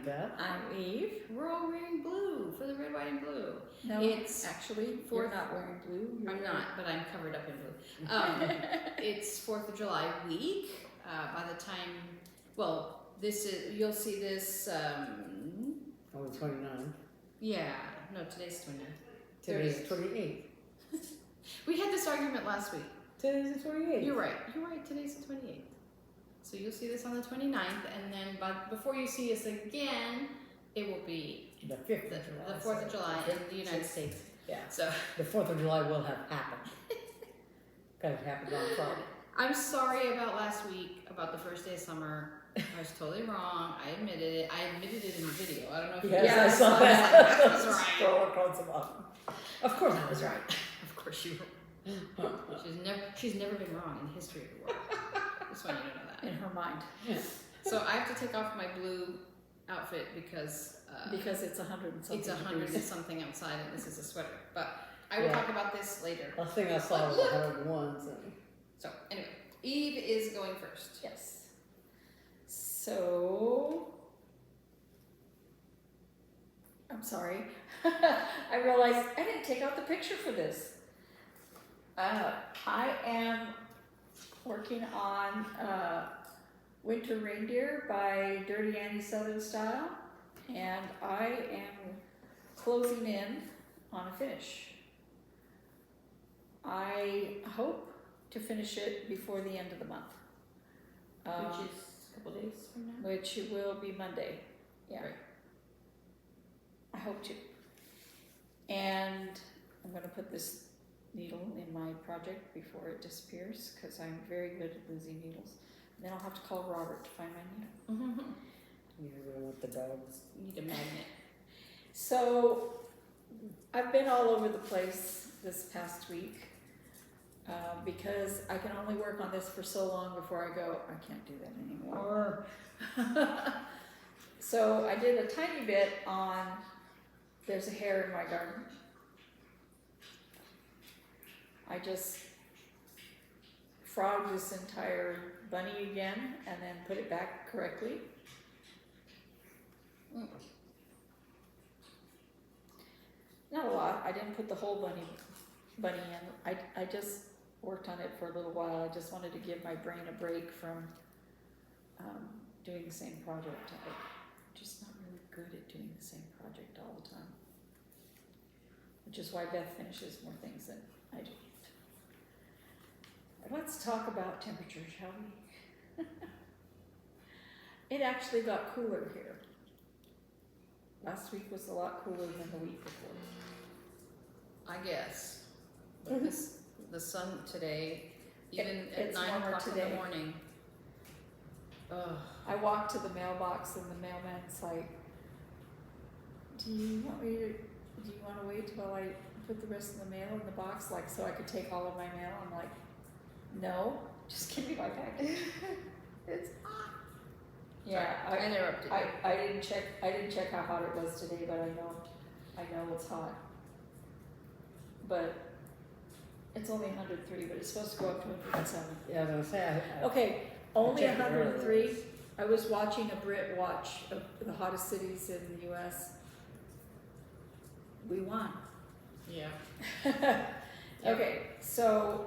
Beth. I'm Eve. We're all wearing blue for the red, white, and blue. No, It's actually, you're you're not wearing blue. You're I'm wearing... not, but I'm covered up in blue. It's 4th of July week. By the time, well, you'll see this, On the 29th. yeah, no, today's 29th. Today's the 28th. We had this argument last week. Today's the 28th. You're right, today's the 28th. So you'll see this on the 29th, and then before you see us again, it will be The 5th of July. the 4th of July in the United States. Yeah. So The 4th of July will have happened. Because it happened on Friday. I'm sorry about last week, about the first day of summer. I was totally wrong. I admitted it. I admitted it in the video. I don't know if Yes, I saw that. that. I was right. Scroll across the bottom. Of course I was right. Of course you were. She's never been wrong in the history of the world. Just want you to know that. in her mind. So I have to take off my blue outfit because it's 100 and something. it's 100 and degrees. something outside, and this is a sweater. But I will talk about this later. Last thing I saw was 101. So anyway, Eve is going first. Yes. So, I'm sorry. I realized I didn't take out the picture for this. I am working on Winter Reindeer by Dirty Annie Southern Style, and I am closing in on a finish. I hope to finish it before the end of the month. Which is a couple days from now. Which will be Monday, yeah. Right. I hope to. And I'm gonna put this needle in my project before it disappears, because I'm very good at losing needles. And then I'll have to call Robert to find my needle. Mm-hmm. You're going with the dogs. You need a magnet. So, I've been all over the place this past week, because I can only work on this for so long before I go, I can't do that anymore. So I did a tiny bit on, there's a hare in my garden. I just frogged this entire bunny again and then put it back correctly. Not a lot, I didn't put the whole bunny in. I just worked on it for a little while. I just wanted to give my brain a break from doing the same project. I'm just not really good at doing the same project all the time. Which is why Beth finishes more things than I do. Let's talk about temperature, shall we? It actually got cooler here. Last week was a lot cooler than the week before. I guess. But the sun today, even at It's 9 warmer o'clock in today. the morning. Ugh. I walked to the mailbox and the mailman's like, do you want to wait till I put the rest of the mail in the box, like, so I could take all of my mail? I'm like, no, just give me my package. It's hot. Yeah, Sorry, I interrupted you. I didn't check how hot it was today, but I know it's hot. But it's only 103, but it's supposed to go up to 107. Yeah, I was going to say, Okay, only checked it 103. earlier. I was watching a Brit watch of the hottest cities in the U.S. We won. Yeah. Okay, so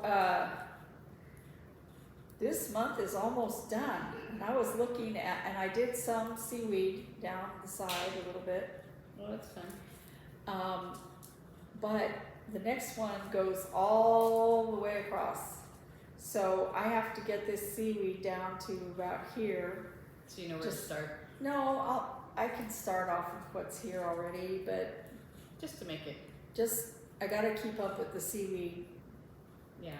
this month is almost done. And I was looking at, and I did some seaweed down the side a little bit. Well, that's fun. But the next one goes all the way across. So I have to get this seaweed down to about here. So you know where to start. No, I can start off with what's here already, but Just to make it. I gotta keep up with the seaweed Yeah.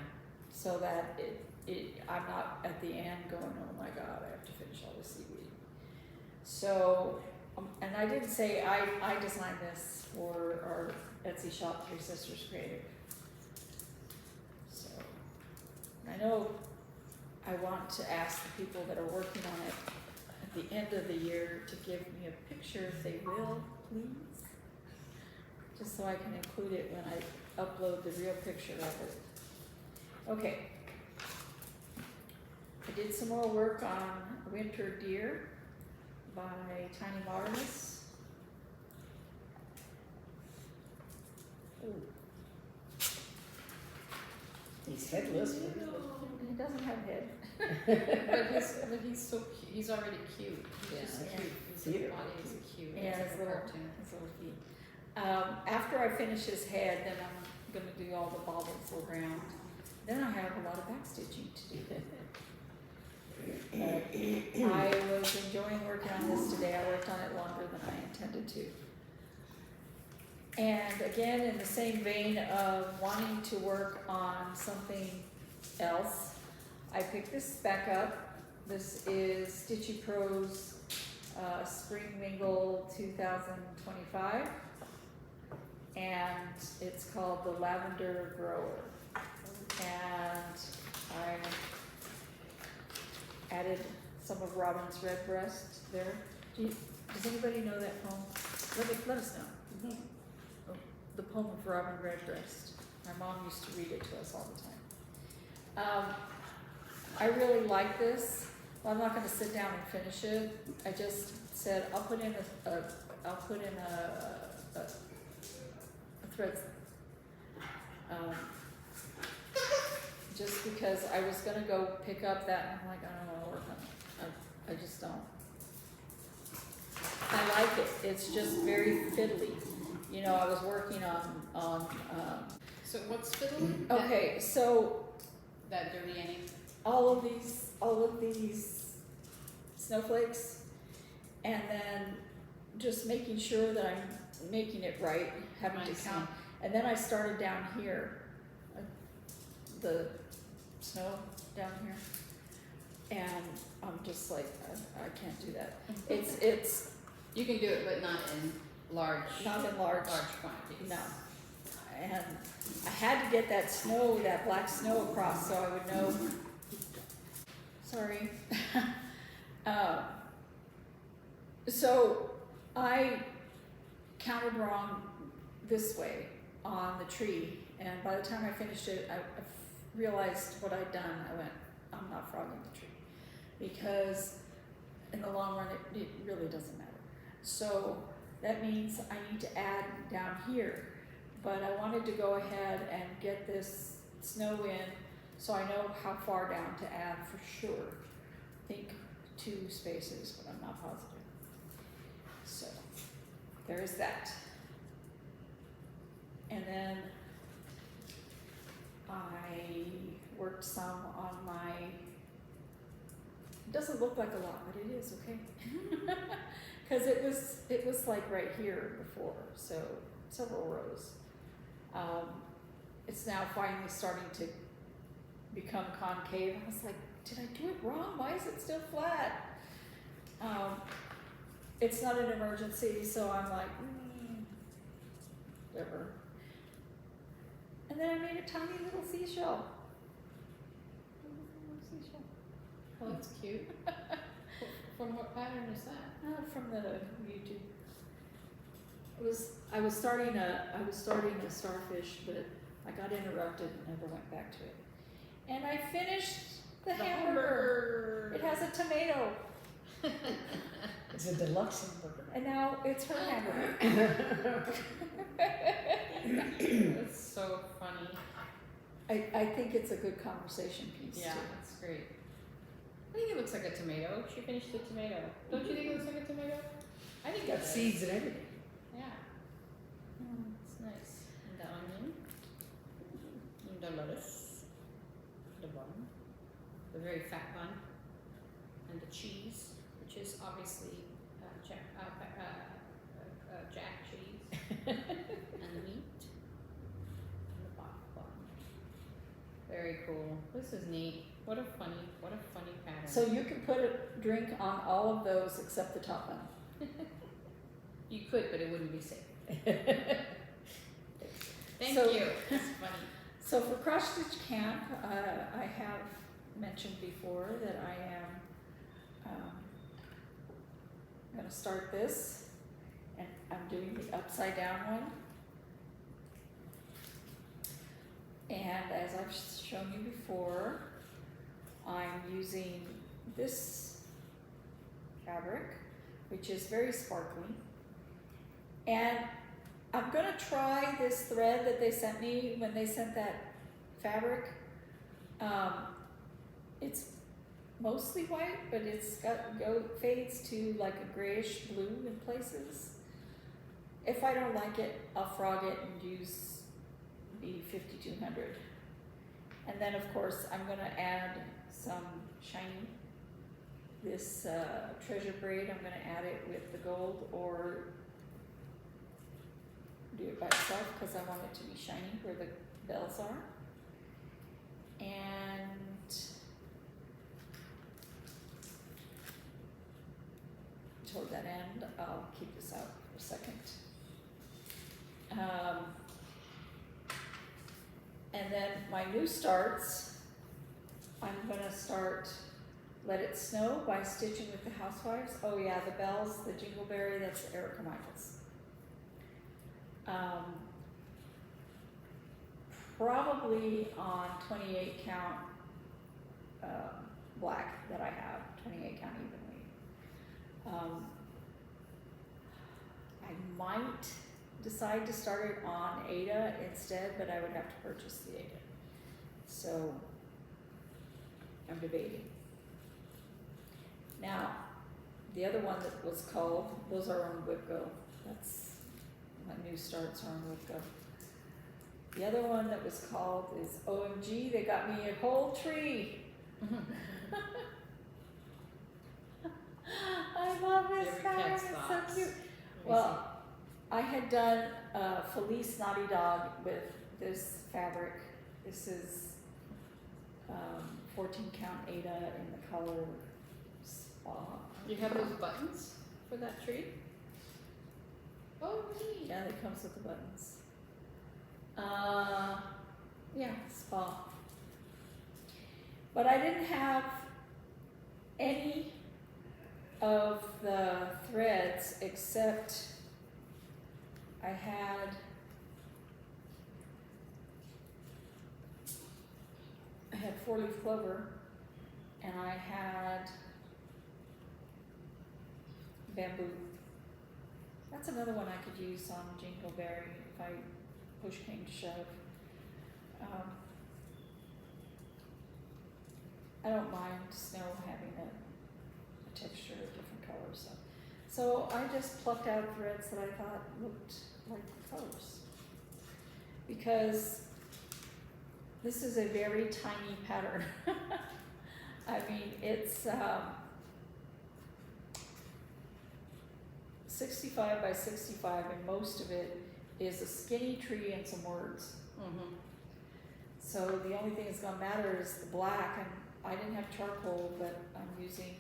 so that I'm not at the end going, oh my God, I have to finish all the seaweed. So, and I didn't say I designed this for our Etsy shop, Three Sisters Creative. So, I know I want to ask the people that are working on it at the end of the year to give me a picture if they will, please. Just so I can include it when I upload the real picture of it. Okay. I did some more work on winter deer, by Tiny Modernist. Ooh. He's headless. He doesn't have a head. But he's already cute. He's Yeah. just cute. His Cute. body is cute. Yeah, It's like his a little, cartoon. his little feet. After I finish his head, then I'm gonna do all the bobbles around. Then I have a lot of backstitching to do. I was enjoying working on this today. I worked on it longer than I intended to. And again, in the same vein of wanting to work on something else, I picked this back up. This is Stitchy Pro's Spring Mingle 2025. And it's called the Lavender Grower. And I added some of Robin's Redbreast there. Does anybody know that poem? Let us know. Mhm. Oh, the poem of Robin Redbreast. My mom used to read it to us all the time. I really like this. Well, I'm not going to sit down and finish it. I just said I'll put in a thread. Just because I was gonna go pick up that, and I'm like, I don't wanna work on it. I just don't. I like it. It's just very fiddly. You know, I was working on. So what's fiddling? Okay, so That dirty Annie. all of these snowflakes, and then just making sure that I'm making it right, having I to see. count. And then I started down here, the snow down here, and I'm just like, I can't do that. It's You can do it, but not in large. not in large, quantities. no. And I had to get that snow, that black snow across so I would know. Sorry. So I counted wrong this way on the tree, and by the time I finished it, I realized what I'd done. I went, I'm not frogging the tree, because in the long run it really doesn't matter. So that means I need to add down here, but I wanted to go ahead and get this snow in so I know how far down to add for sure. I think 2 spaces, but I'm not positive. So there is that. And then I worked some on my, it doesn't look like a lot, but it is, okay? Because it was like right here before, so several rows. It's now finally starting to become concave. I was like, did I do it wrong? Why is it still flat? It's not an emergency, so I'm like, whatever. And then I made a tiny little seashell. Oh, that's cute. From what pattern is that? From the YouTube. I was starting a starfish, but I got interrupted and never went back to it. And I finished the hamburger. It has a tomato, It's a deluxe hamburger. and now it's her hamburger. That's so funny. I think it's a good conversation piece Yeah, too. that's great. I think it looks like a tomato. She finished the tomato. Don't you think it looks like a tomato? I think it Got does. seeds and everything. Yeah, it's nice. And the onion, and the lettuce, the bun, the very fat bun, and the cheese, which is obviously jack cheese, and the meat, and the bun. Very cool. This is neat. What a funny pattern. So you can put a drink on all of those except the top one. You could, but it wouldn't be safe. Thank So- you. That's funny. So for Cross Stitch Camp, I have mentioned before that I am going to start this, and I'm doing the upside down one. And as I've shown you before, I'm using this fabric which is very sparkly. And I'm gonna try this thread that they sent me when they sent that fabric. It's mostly white, but it's fades to like a grayish blue in places. If I don't like it, I'll frog it and use the 5200. And then of course I'm gonna add some shiny. This treasure braid, I'm gonna add it with the gold or do it by itself because I want it to be shiny where the bells are. And toward that end, I'll keep this out for a second. And then my new starts, I'm gonna start Let It Snow by Stitching with the Housewives. Oh yeah, the bells, the jingleberry, that's Erica Michaels. Probably on 28 count black that I have, 28 count evenly. I might decide to start it on Ada instead, but I would have to purchase the Ada. So I'm debating. Now, the other one that was called, those are on WIP-GO. That's my new starts are on WIP-GO. The other one that was called is OMG, they got me a whole tree. I love this Favorite pattern, cat's it's box. so cute. Well, I had done Felice Naughty Dog with this fabric. This is 14 count Ada in the color Spa. You have those buttons for that tree? Oh, neat. Yeah, it comes with the buttons. Yeah, Spa. But I didn't have any of the threads except I had four-leaf clover and I had bamboo. That's another one I could use on Jingleberry if I push came to shove. I don't mind snow having a texture of different colors. So I just plucked out threads that I thought looked like the colors. Because this is a very tiny pattern. I mean, it's 65 by 65 and most of it is a skinny tree and some words. Mm-hmm. So the only thing that's gonna matter is the black, and I didn't have charcoal, but I'm using,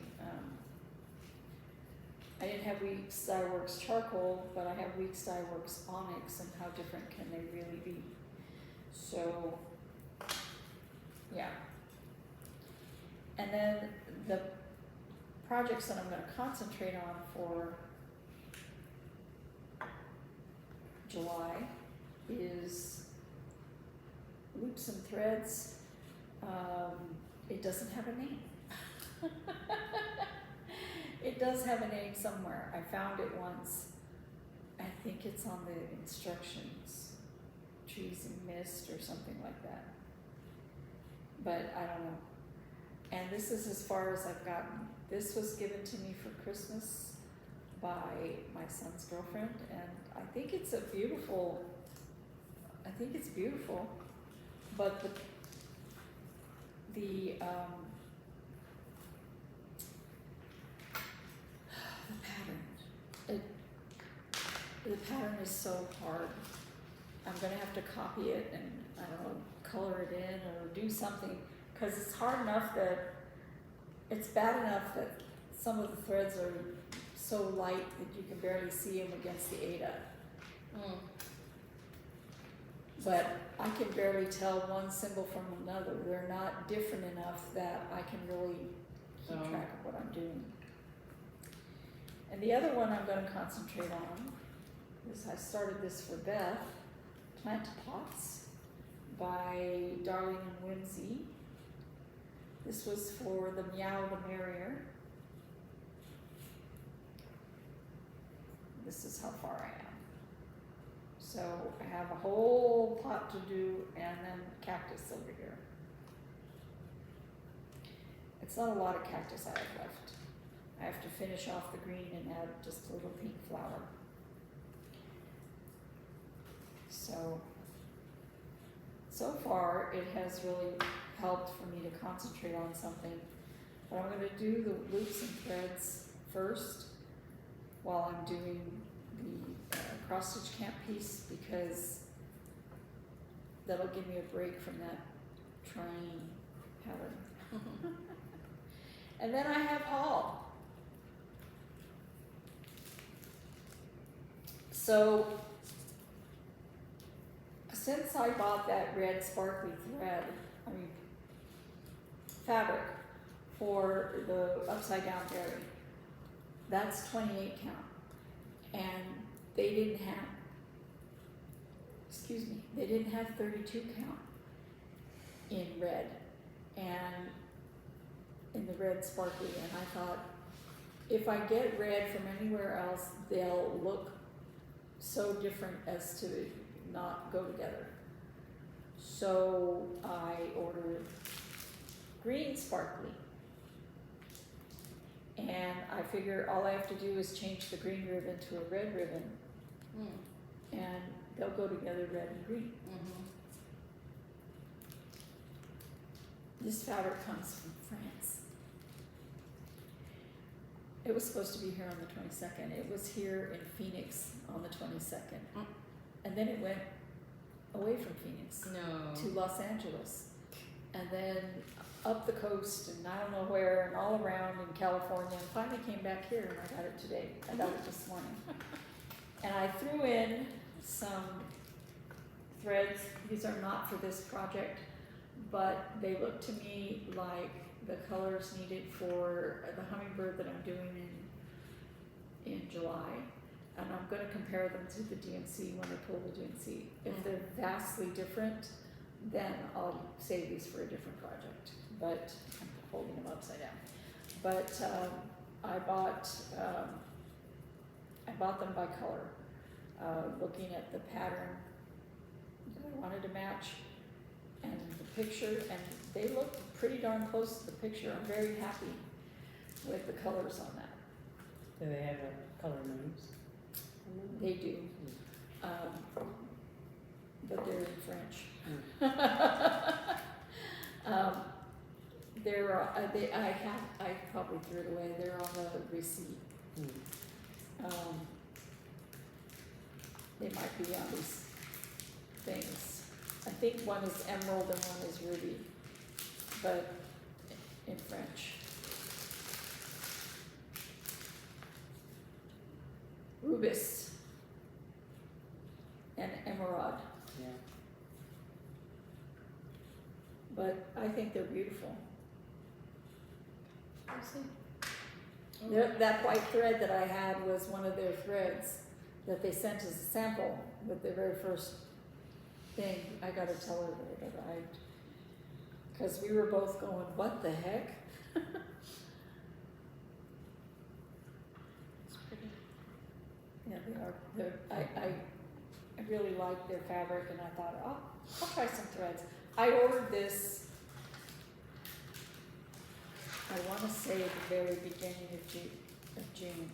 I didn't have Weeks Dye Works charcoal, but I have Weeks Dye Works onyx, and how different can they really be? So, yeah. And then the projects that I'm gonna concentrate on for July is Loops and Threads. It doesn't have a name. It does have a name somewhere. I found it once. I think it's on the instructions, Trees and Mist or something like that. But I don't know. And this is as far as I've gotten. This was given to me for Christmas by my son's girlfriend, and I think it's a beautiful, but the pattern, the pattern is so hard. I'm gonna have to copy it and, I don't know, color it in or do something, because it's hard enough that, it's bad enough that some of the threads are so light that you can barely see them against the Ada. Mm. But I can barely tell one symbol from another. They're not different enough that I can really keep track of what I'm doing. And the other one I'm going to concentrate on is, I started this for Beth, Plant Pots by Darling and Whimsy. This was for the Meow the Merrier. this is how far I am. So I have a whole pot to do and then cactus over here. It's not a lot of cactus I have left. I have to finish off the green and add just a little pink flower. So far it has really helped for me to concentrate on something. But I'm going to do the loops and threads first while I'm doing the cross stitch camp piece, because that'll give me a break from that trying pattern. And then I have haul. So since I bought that red sparkly fabric for the upside down berry, that's 28 count, and they didn't have 32 count in red, and in the red sparkly, and I thought, if I get red from anywhere else, they'll look so different as to not go together. So I ordered green sparkly, and I figure all I have to do is change the green ribbon to a red ribbon, and they'll go together, red and green. This fabric comes from France. It was supposed to be here on the 22nd. It was here in Phoenix on the 22nd. And then it went away from Phoenix to Los Angeles. And then up the coast and I don't know where and all around in California, and finally came back here and I got it today. I got it this morning. And I threw in some threads. These are not for this project, but they look to me like the colors needed for the hummingbird that I'm doing in July. And I'm going to compare them to the DMC when I pull the DMC. If they're vastly different, then I'll save these for a different project. But I'm holding them upside down. But I bought them by color, looking at the pattern that I wanted to match and the picture, and they look pretty darn close to the picture. I'm very happy with the colors on that. Do they have a color names? They do, but they're in French. I probably threw it away. They're on the receipt. They might be on these things. I think one is emerald and one is ruby, but in French. Rubis and emerald. Yeah. But I think they're beautiful. see. That white thread that I had was one of their threads that they sent as a sample with the very first thing. I gotta tell her that it arrived. Because we were both going, what the heck? It's pretty. Yeah, they are. I really like their fabric, and I thought, I'll try some threads. I ordered this, I want to say at the very beginning of June.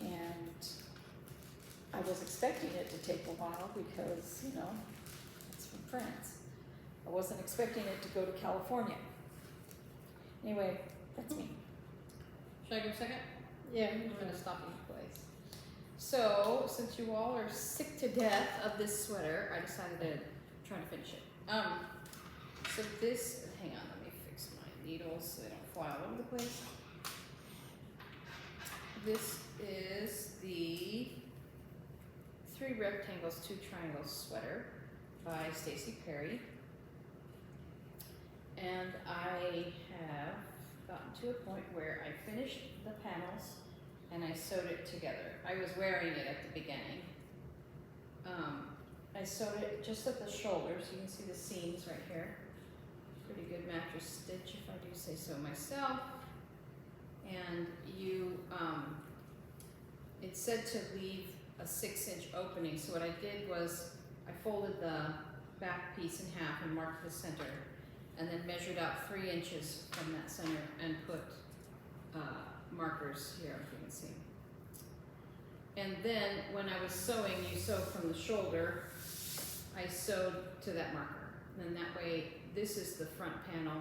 And I was expecting it to take a while because, you know, it's from France. I wasn't expecting it to go to California. Anyway, that's me. Should I go second? Yeah. I'm gonna stop you in place. So, since you all are sick to death of this sweater, I decided to try to finish it. So this, hang on, let me fix my needles so they don't fly all over the place. This is the 3 rectangles, 2 triangles sweater by Stacy Perry. And I have gotten to a point where I finished the panels and I sewed it together. I was wearing it at the beginning. I sewed it just at the shoulders. You can see the seams right here. Pretty good mattress stitch, if I do say so myself. And you it said to leave a 6-inch opening, so what I did was I folded the back piece in half and marked the center, and then measured out 3 inches from that center and put markers here, if you can see. And then when I was sewing, you sew from the shoulder, I sewed to that marker. And that way, this is the front panel,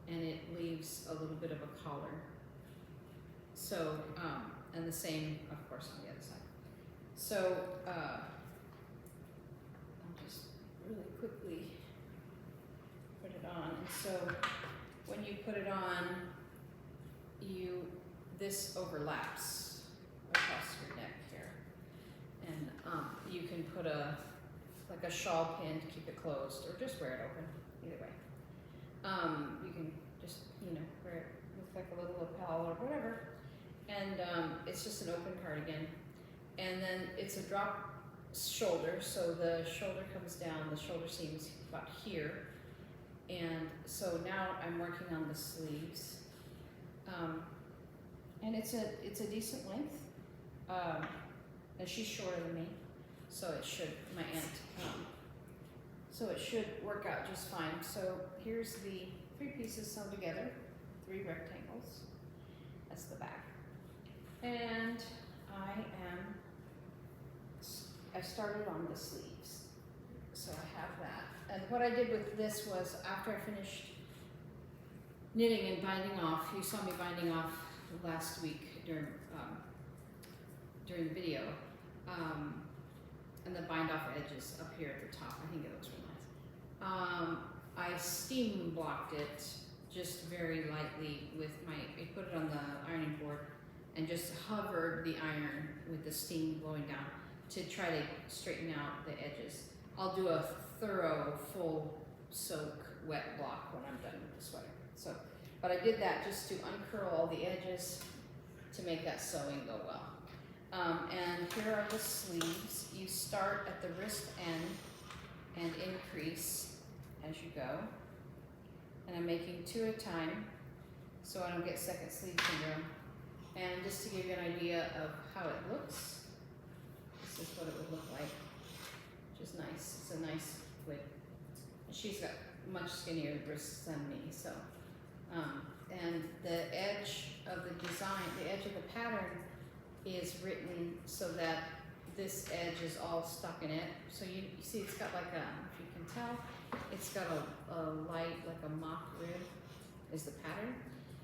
and it leaves a little bit of a collar. So, and the same, of course, on the other side. So, I'll just really quickly put it on. And so, when you put it on, this overlaps across your neck here. And you can put like a shawl pin to keep it closed, or just wear it open, either way. You can just, wear it with like a little lapel or whatever. And it's just an open cardigan. And then it's a drop shoulder, so the shoulder comes down, the shoulder seam's about here. And so now I'm working on the sleeves. And it's a decent length. And she's shorter than me, so it should, my aunt, so it should work out just fine. So here's the 3 pieces sewn together, 3 rectangles. That's the back. And I started on the sleeves. So I have that. And what I did with this was, after I finished knitting and binding off, you saw me binding off last week during the video, and the bind off edges up here at the top. I think it looks really nice. I steam blocked it just very lightly with I put it on the ironing board and just hovered the iron with the steam blowing down to try to straighten out the edges. I'll do a thorough full soak wet block when I'm done with the sweater. So, but I did that just to uncurl all the edges to make that sewing go well. And here are the sleeves. You start at the wrist end and increase as you go. And I'm making 2 at a time so I don't get second sleeve syndrome. And just to give you an idea of how it looks, this is what it would look like, which is nice. It's a nice width. She's got much skinnier wrists than me, so. And the edge of the design, the edge of the pattern is written so that this edge is all stuck in it. So you see it's got like if you can tell, it's got a light, like a mock rib is the pattern.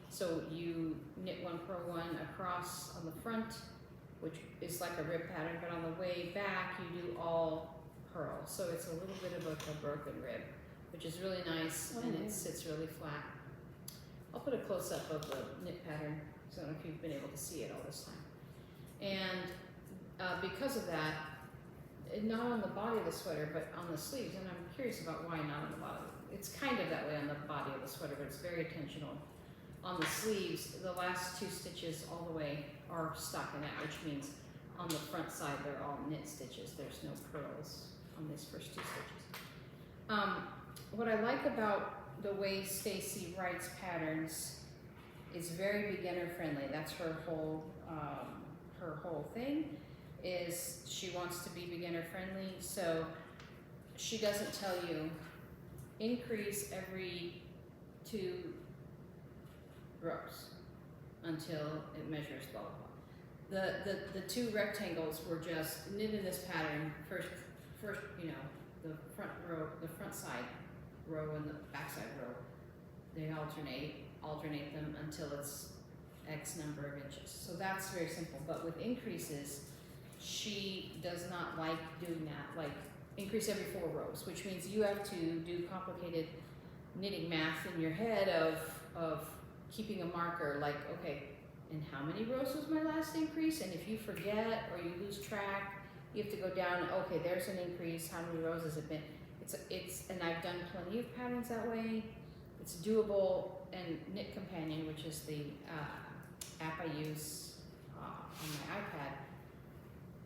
So you knit 1 purl 1 across on the front, which is like a rib pattern, but on the way back you do all purl. So it's a little bit of like a broken rib, which is really nice, and it sits really flat. I'll put a close-up of the knit pattern, so I don't know if you've been able to see it all this time. And because of that, not on the body of the sweater, but on the sleeves, and I'm curious about why not on the bottom. It's kind of that way on the body of the sweater, but it's very intentional. On the sleeves, the last 2 stitches all the way are stockinette, which means on the front side they're all knit stitches. There's no purls on these first 2 stitches. What I like about the way Stacy writes patterns is very beginner friendly. That's her whole thing, is she wants to be beginner friendly. So she doesn't tell you increase every 2 rows until it measures blah blah blah. The 2 rectangles were just knit in this pattern first, the front row, the front side row and the back side row, they alternate them until it's X number of inches. So that's very simple. But with increases, she does not like doing that, like increase every 4 rows, which means you have to do complicated knitting math in your head of keeping a marker, like, okay, in how many rows was my last increase? And if you forget or you lose track, you have to go down, okay, there's an increase, how many rows has it been? And I've done plenty of patterns that way. It's doable, and Knit Companion, which is the app I use on my iPad,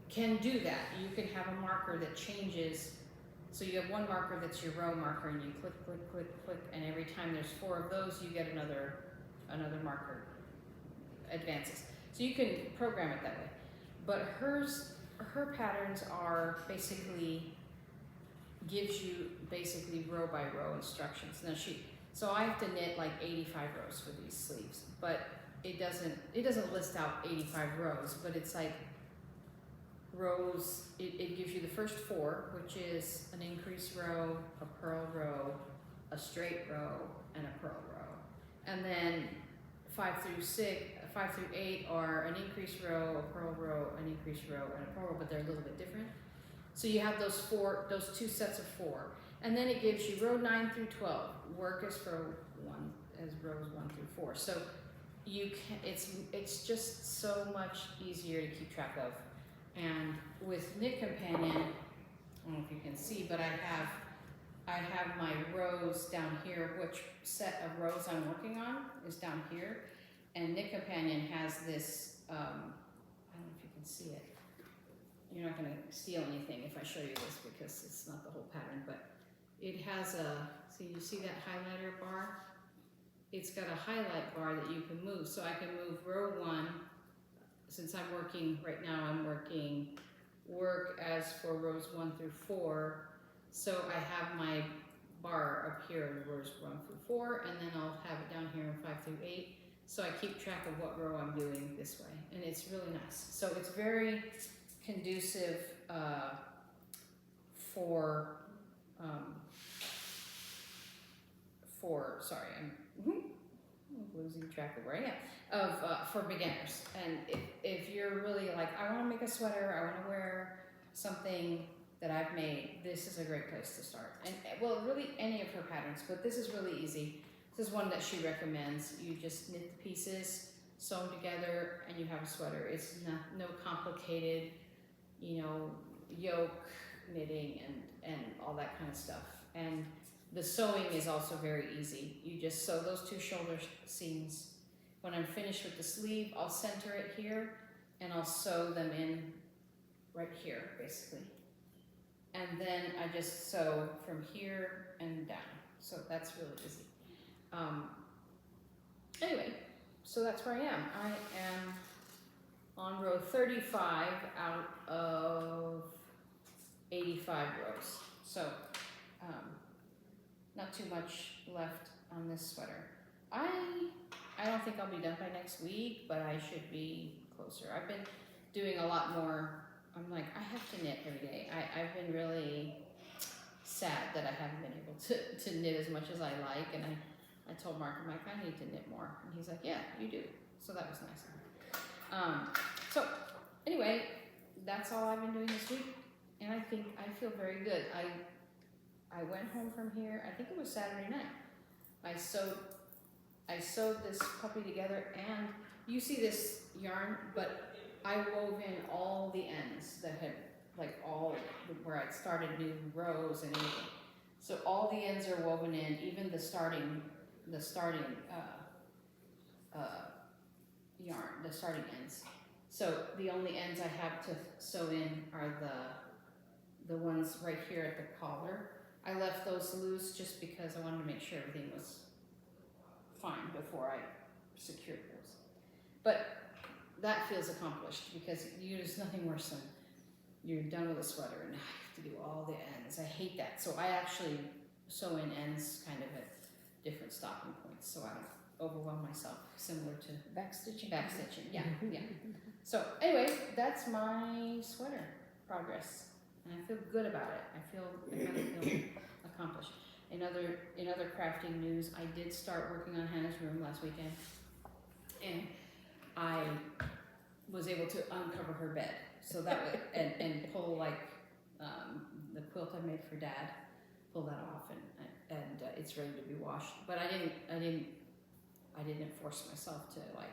can do that. You can have a marker that changes. So you have one marker that's your row marker, and you click, click, click, click, and every time there's 4 of those, you get another marker advances. So you can program it that way. but her patterns are basically, gives you basically row by row instructions. Now so I have to knit like 85 rows for these sleeves, but it doesn't list out 85 rows, but it's like rows, it gives you the first 4, which is an increase row, a purl row, a straight row, and a purl row. And then 5 through 8 are an increase row, a purl row, an increase row, and a purl row, but they're a little bit different. So you have those 2 sets of 4. And then it gives you row 9 through 12. Work as rows 1 through 4. So you can, it's just so much easier to keep track of. And with Knit Companion, I don't know if you can see, but I have my rows down here. Which set of rows I'm working on is down here. And Knit Companion has this, I don't know if you can see it. You're not going to steal anything if I show you this because it's not the whole pattern, but it has you see that highlighter bar? It's got a highlight bar that you can move. So I can move row 1, since I'm working, right now I'm working work as for rows 1 through 4. So I have my bar up here in rows 1 through 4, and then I'll have it down here in 5 through 8. So I keep track of what row I'm doing this way, and it's really nice. So it's very conducive sorry, I'm losing track of where I am, for beginners. And if you're really like, I want to make a sweater, I want to wear something that I've made, this is a great place to start. And well, really any of her patterns, but this is really easy. This is one that she recommends. You just knit the pieces, sew them together, and you have a sweater. It's no complicated, yoke knitting and all that kind of stuff. And the sewing is also very easy. You just sew those 2 shoulder seams. When I'm finished with the sleeve, I'll center it here, and I'll sew them in right here, basically. And then I just sew from here and down. So that's really easy. Anyway, so that's where I am. I am on row 35 out of 85 rows. So not too much left on this sweater. I don't think I'll be done by next week, but I should be closer. I've been doing a lot more. I'm like, I have to knit every day. I've been really sad that I haven't been able to knit as much as I like, and I told Mark, I'm like, I need to knit more. And he's like, yeah, you do. So that was nice. So anyway, that's all I've been doing this week. And I think I feel very good. I went home from here, I think it was Saturday night. I sewed this puppy together, and you see this yarn, but I wove in all the ends that had, like where I'd started new rows and everything. So all the ends are woven in, even the starting yarn, the starting ends. So the only ends I have to sew in are the ones right here at the collar. I left those loose just because I wanted to make sure everything was fine before I secured those. But that feels accomplished because there's nothing worse than you're done with a sweater and now you have to do all the ends. I hate that. So I actually sew in ends kind of at different stopping points so I don't overwhelm myself, similar to Backstitching. yeah. So anyway, that's my sweater progress, and I feel good about it. I kind of feel accomplished. In other crafting news, I did start working on Hannah's room last weekend, and I was able to uncover her bed, so that was, and pull like the quilt I made for Dad, pull that off, and it's ready to be washed. But I didn't force myself to like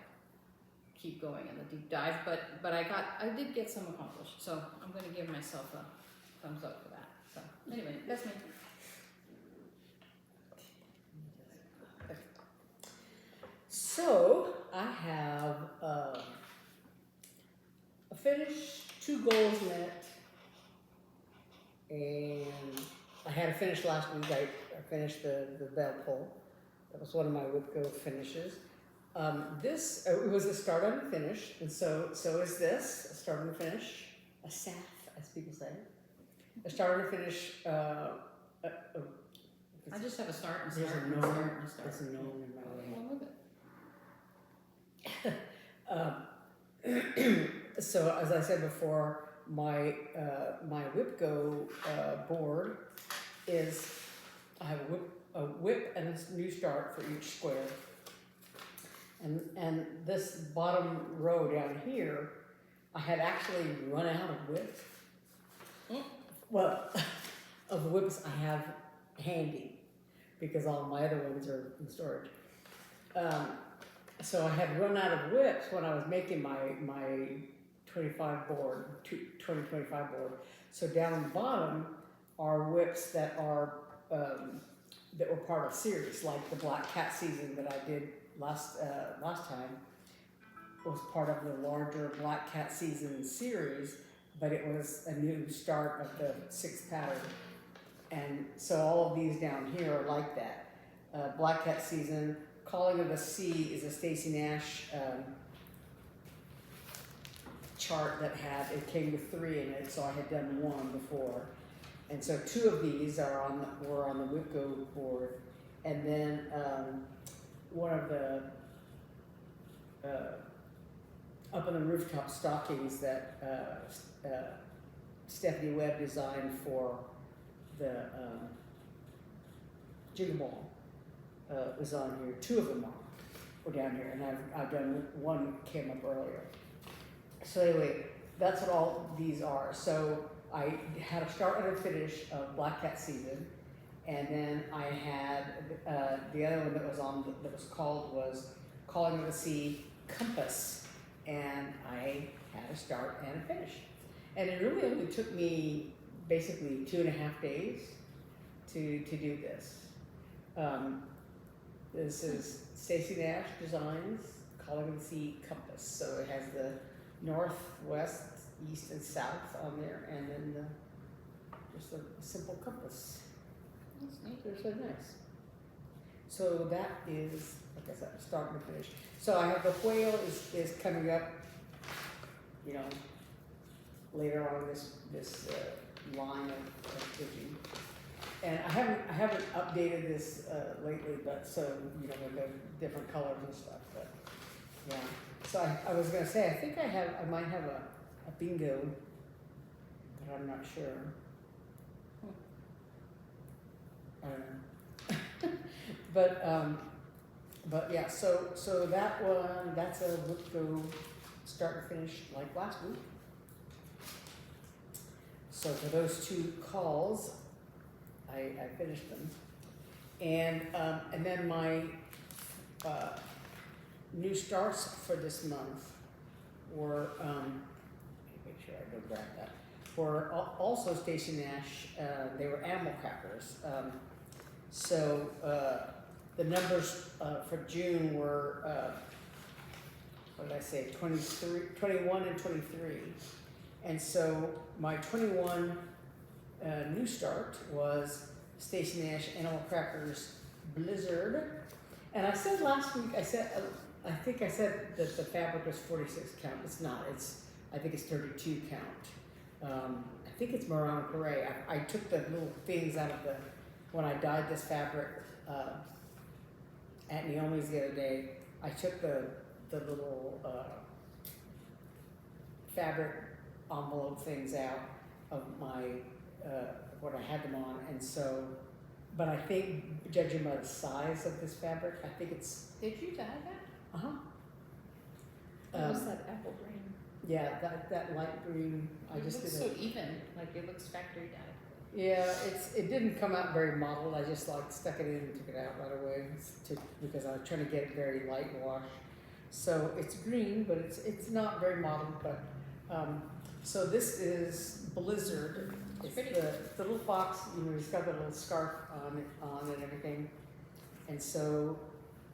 keep going in the deep dive, but I did get some accomplished, so I'm going to give myself a thumbs up for that. So anyway, that's me. So I have finished 2 goals met, and I had to finish last week. I finished the bell pull. That was one of my WIP-GO finishes. This it was a start and a finish, and so is this a start and a finish, a SAF as people say, a start and a finish. I just have a start and There's start a and gnome. start and start. There's a gnome in my way. Well, move it. So as I said before, my my WIP-GO board is I have a WIP and a new start for each square. And this bottom row down here, I had actually run out of WIP. Well, of WIPs I have handy because all my other ones are in storage. So I had run out of WIPs when I was making my 2025 board. So down the bottom are WIPs that are that were part of series, like the Black Cat season that I did last time was part of the larger Black Cat season series, but it was a new start of the 6th pattern. And so all of these down here are like that. Black Cat season, Calling of the Sea is a Stacey Nash chart that it came with 3 in it, so I had done 1 before. And so 2 of these were on the WIP-GO board. And then one of the up on the rooftop stockings that Stephanie Webb designed for the Jiggle Ball was on here. 2 of them were down here, and I've done 1 came up earlier. So anyway, that's what all these are. So I had a start and a finish of Black Cat season. And then I had the other one that was was Calling of the Sea Compass, and I had a start and a finish. And it really only took me basically 2.5 days to do this. This is Stacey Nash Designs Calling of the Sea Compass. So it has the north, west, east, and south on there, and then just a simple compass. That's neat. They're so nice. So that is, like I said, start and finish. So I have the whale is coming up, you know, later on this line of stitching. And I haven't updated this lately, but so you know with the different colors and stuff. But yeah. So I was gonna say I might have a bingo, but I'm not sure. I don't know. but yeah, so that one, that's a WIP-GO start and finish like last week. So for those 2 calls, I finished them. And then my new starts for this month were, let me make sure I go grab that, were also Stacey Nash, they were animal crackers. So the numbers for June were, what did I say, 21 and 23. And so my 21 new start was Stacey Nash Animal Crackers Blizzard. And I said last week, I think I said that the fabric was 46 count. It's not, I think it's 32 count. I think it's Marron Gray. I took the little things out of when I dyed this fabric at Naomi's the other day, I took the little fabric envelope things out of my, what I had them on, and so, but I think, judging by the size of this fabric, I think it's... Did you dye that? Uh-huh. What was that apple green? Yeah, that light green, I It just looks did so even, like it looks factory dyed. Yeah, it didn't come out very mottled. I just like stuck it in and took it out right away because I was trying to get it very light wash. So it's green, but it's not very mottled. But so this is Blizzard. It's pretty. the little fox. You know, he's got the little scarf on and everything. And so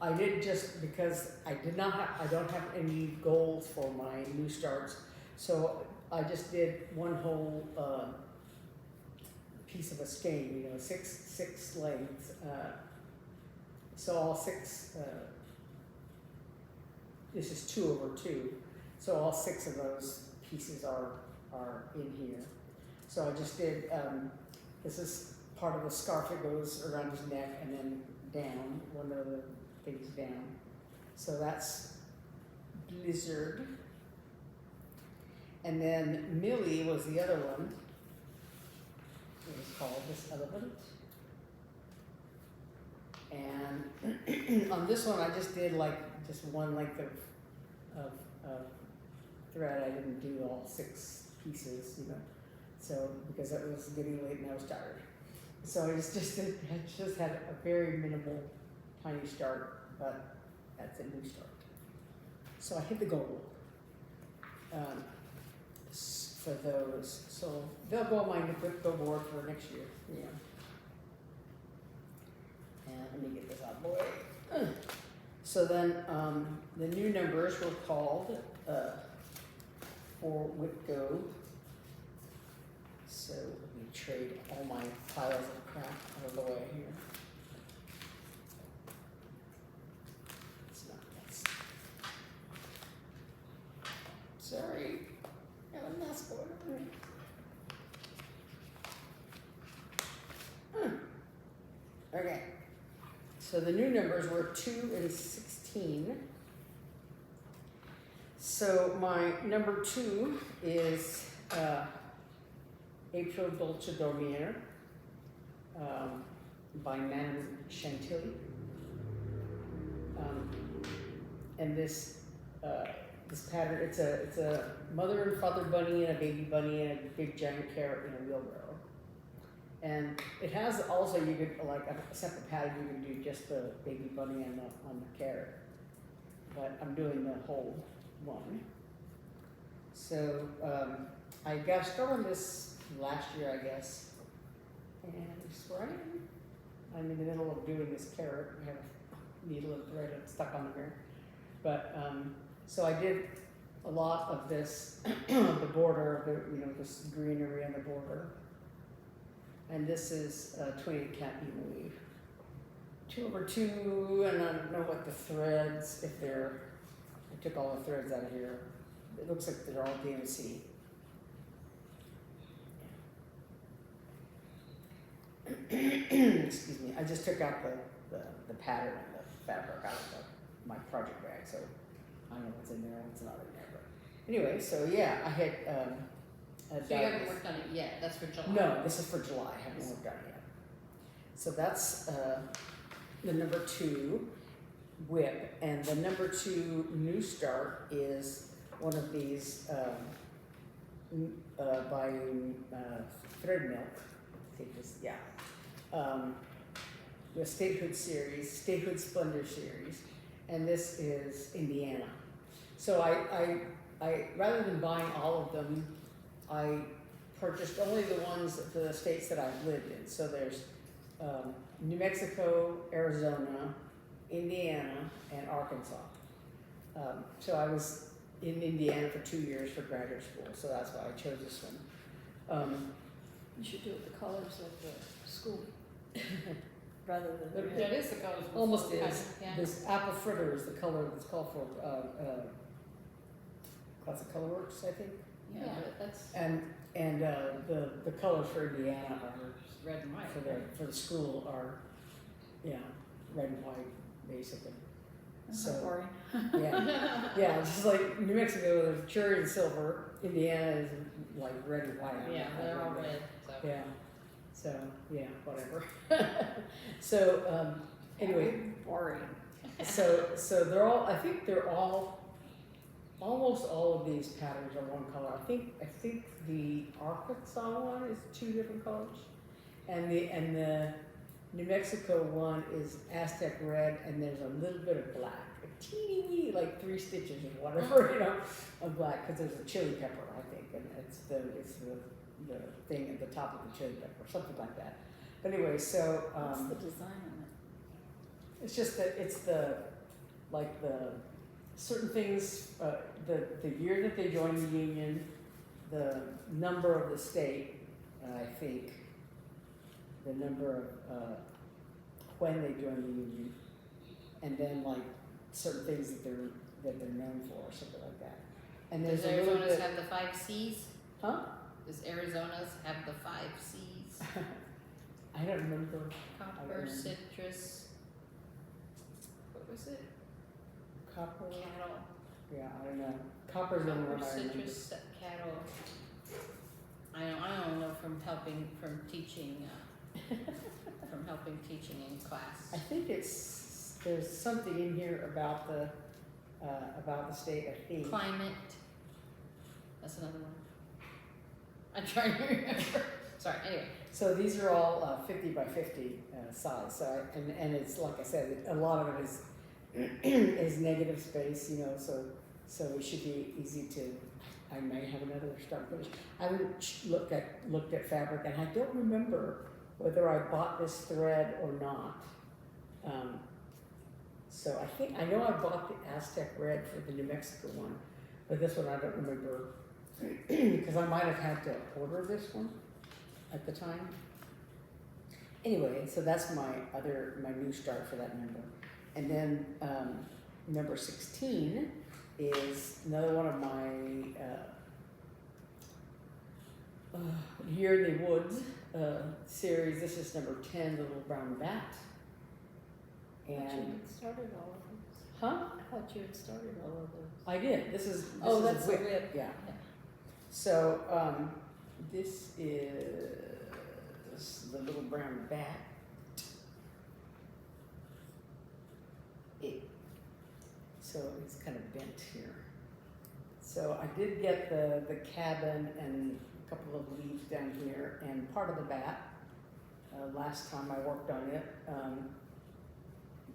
I did just because I don't have any goals for my new starts. So I just did one whole. Piece of a skein, you know, six lengths. So all 6 this is 2/2, so all 6 of those pieces are in here. So I just did, this is part of the scarf that goes around his neck and then down, one of the things down. So that's Blizzard. And then Millie was the other one. It was called This Elephant. And on this one I just did like just one length of thread. I didn't do all 6 pieces, you know. So because it was getting late and I was tired. So I just had a very minimal tiny start, but that's a new start. So I hit the goal for those. So they'll go on my WIP-GO board for next year. Yeah. And let me get this out of the way. So then the new numbers were called for WIP-GO. So let me trade all my piles of crap out of the way here. It's not this. Sorry, got a mess going on. Okay, so the new numbers were 2 and 16. So my number 2 is April Dolce Dormire by Madame Chantilly. And this pattern, it's a mother and father bunny and a baby bunny and a big giant carrot in a wheelbarrow. And it has also, you could like a separate pattern, you can do just the baby bunny on the carrot. But I'm doing the whole one. So I got started on this last year, I guess. And it's right. I'm in the middle of doing this carrot. I have a needle and thread stuck on the mirror. But so I did a lot of this, the border, this greenery on the border. And this is 28 cat needle weave. 2/2, and I don't know what the threads, if they're, I took all the threads out of here. It looks like they're all DMC. Excuse me, I just took out the pattern and the fabric out of my project bag, so I don't know what's in there and what's not in there. But anyway, so yeah, I had So you haven't worked on it yet, that's for July? No, this is for July, I haven't worked on it yet. So that's the number 2 WIP, and the number 2 new start is one of these by Thread Milk, I think this, yeah. The Statehood series, Statehood Splendor series, and this is Indiana. So I rather than buying all of them, I purchased only the ones for the states that I've lived in. So there's New Mexico, Arizona, Indiana, and Arkansas. So I was in Indiana for 2 years for graduate school, so that's why I chose this one. You should do it the colors of the school rather than That is the colors. of the Almost school, is. yeah. This apple fritter is the color that's called for Classic Color Works, I think. Yeah, that's And the colors for Indiana are red and white. for the school are, red and white basically. That's So- not boring. Yeah, it's just like New Mexico is cherry and silver. Indiana is like red and white. Yeah, they're all red, so. Yeah. So yeah, whatever. So anyway, Boring. so they're all. I think they're all. Almost all of these patterns are one color. I think the Arkansas one is 2 different colors, and the New Mexico one is Aztec red, and there's a little bit of black, a teeny weeny, like 3 stitches or whatever, of black, because there's a chili pepper, I think, and it's the thing at the top of the chili pepper, something like that. But anyway, so What's the design on it? it's just that it's the certain things, the year that they joined the union, the number of the state, I think, the number of when they joined the union, and then like certain things that they're that they're known for, or something like that. And Does there's a little Arizona's bit, have the 5 C's? huh? Does Arizona's have the 5 C's? I don't remember. Copper, remember. citrus, what was it? Copper? Cattle. Yeah, I don't know. Copper's the only Copper, one I remember. citrus, cattle. I don't know from teaching, from helping teaching in class. I think there's something in here about the state, I think. Climate, that's another one. I'm trying to remember. Sorry, anyway. So these are all 50 by 50 size. So and it's like I said, a lot of it is is negative space, you know. So it should be easy to. I may have another start finish. I haven't looked at fabric, and I don't remember whether I bought this thread or not. So I know I bought the Aztec red for the New Mexico one, but this one I don't remember because I might have had to order this one at the time. Anyway, so that's my new start for that number. And then number 16 is another one of my Year in the Woods series. This is number 10, The Little Brown Bat. I thought you And had started all of those. huh? I thought you had started all of those. I did. This is That's WIP. the WIP. Yeah. Yeah. So this is the Little Brown Bat. So it's kind of bent here. So I did get the cabin and a couple of leaves down here and part of the bat. Last time I worked on it,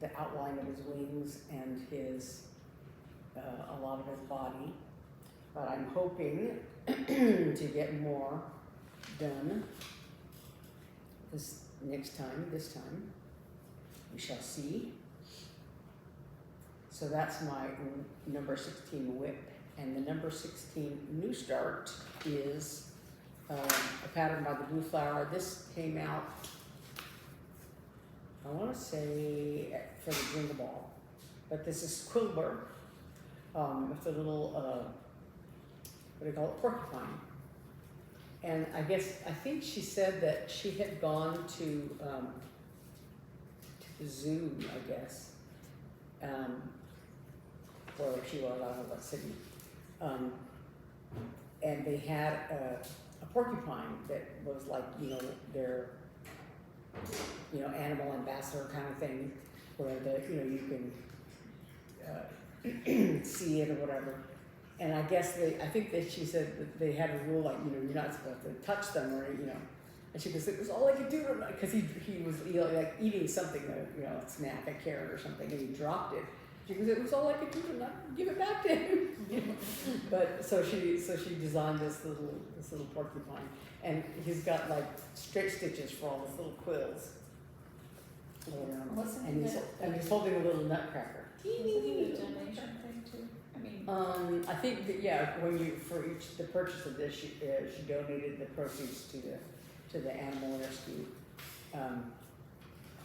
the outline of his wings and a lot of his body. But I'm hoping to get more done this time. We shall see. So that's my number 16 WIP. And the number 16 New Start is a pattern by the Blue Flower. This came out, I want to say, for the Jingle Ball. But this is Quilber with a little, what do you call it, porcupine. And I think she said that she had gone to the zoo, I guess, where she was, I don't know what city. And they had a porcupine that was like, their, animal ambassador kind of thing, where you can see it or whatever. And I think that she said that they had a rule like, you're not supposed to touch them or, And she goes, it was all I could do, because he was like eating something, a snack, a carrot or something, and he dropped it. She goes, it was all I could do to not give it back to him. But so she designed this little porcupine, and he's got like straight stitches for all his little quills. Wasn't And he's holding a little nutcracker. Wasn't it a donation thing too? I mean, I think that for the purchase of this, she donated the proceeds to the animal rescue. I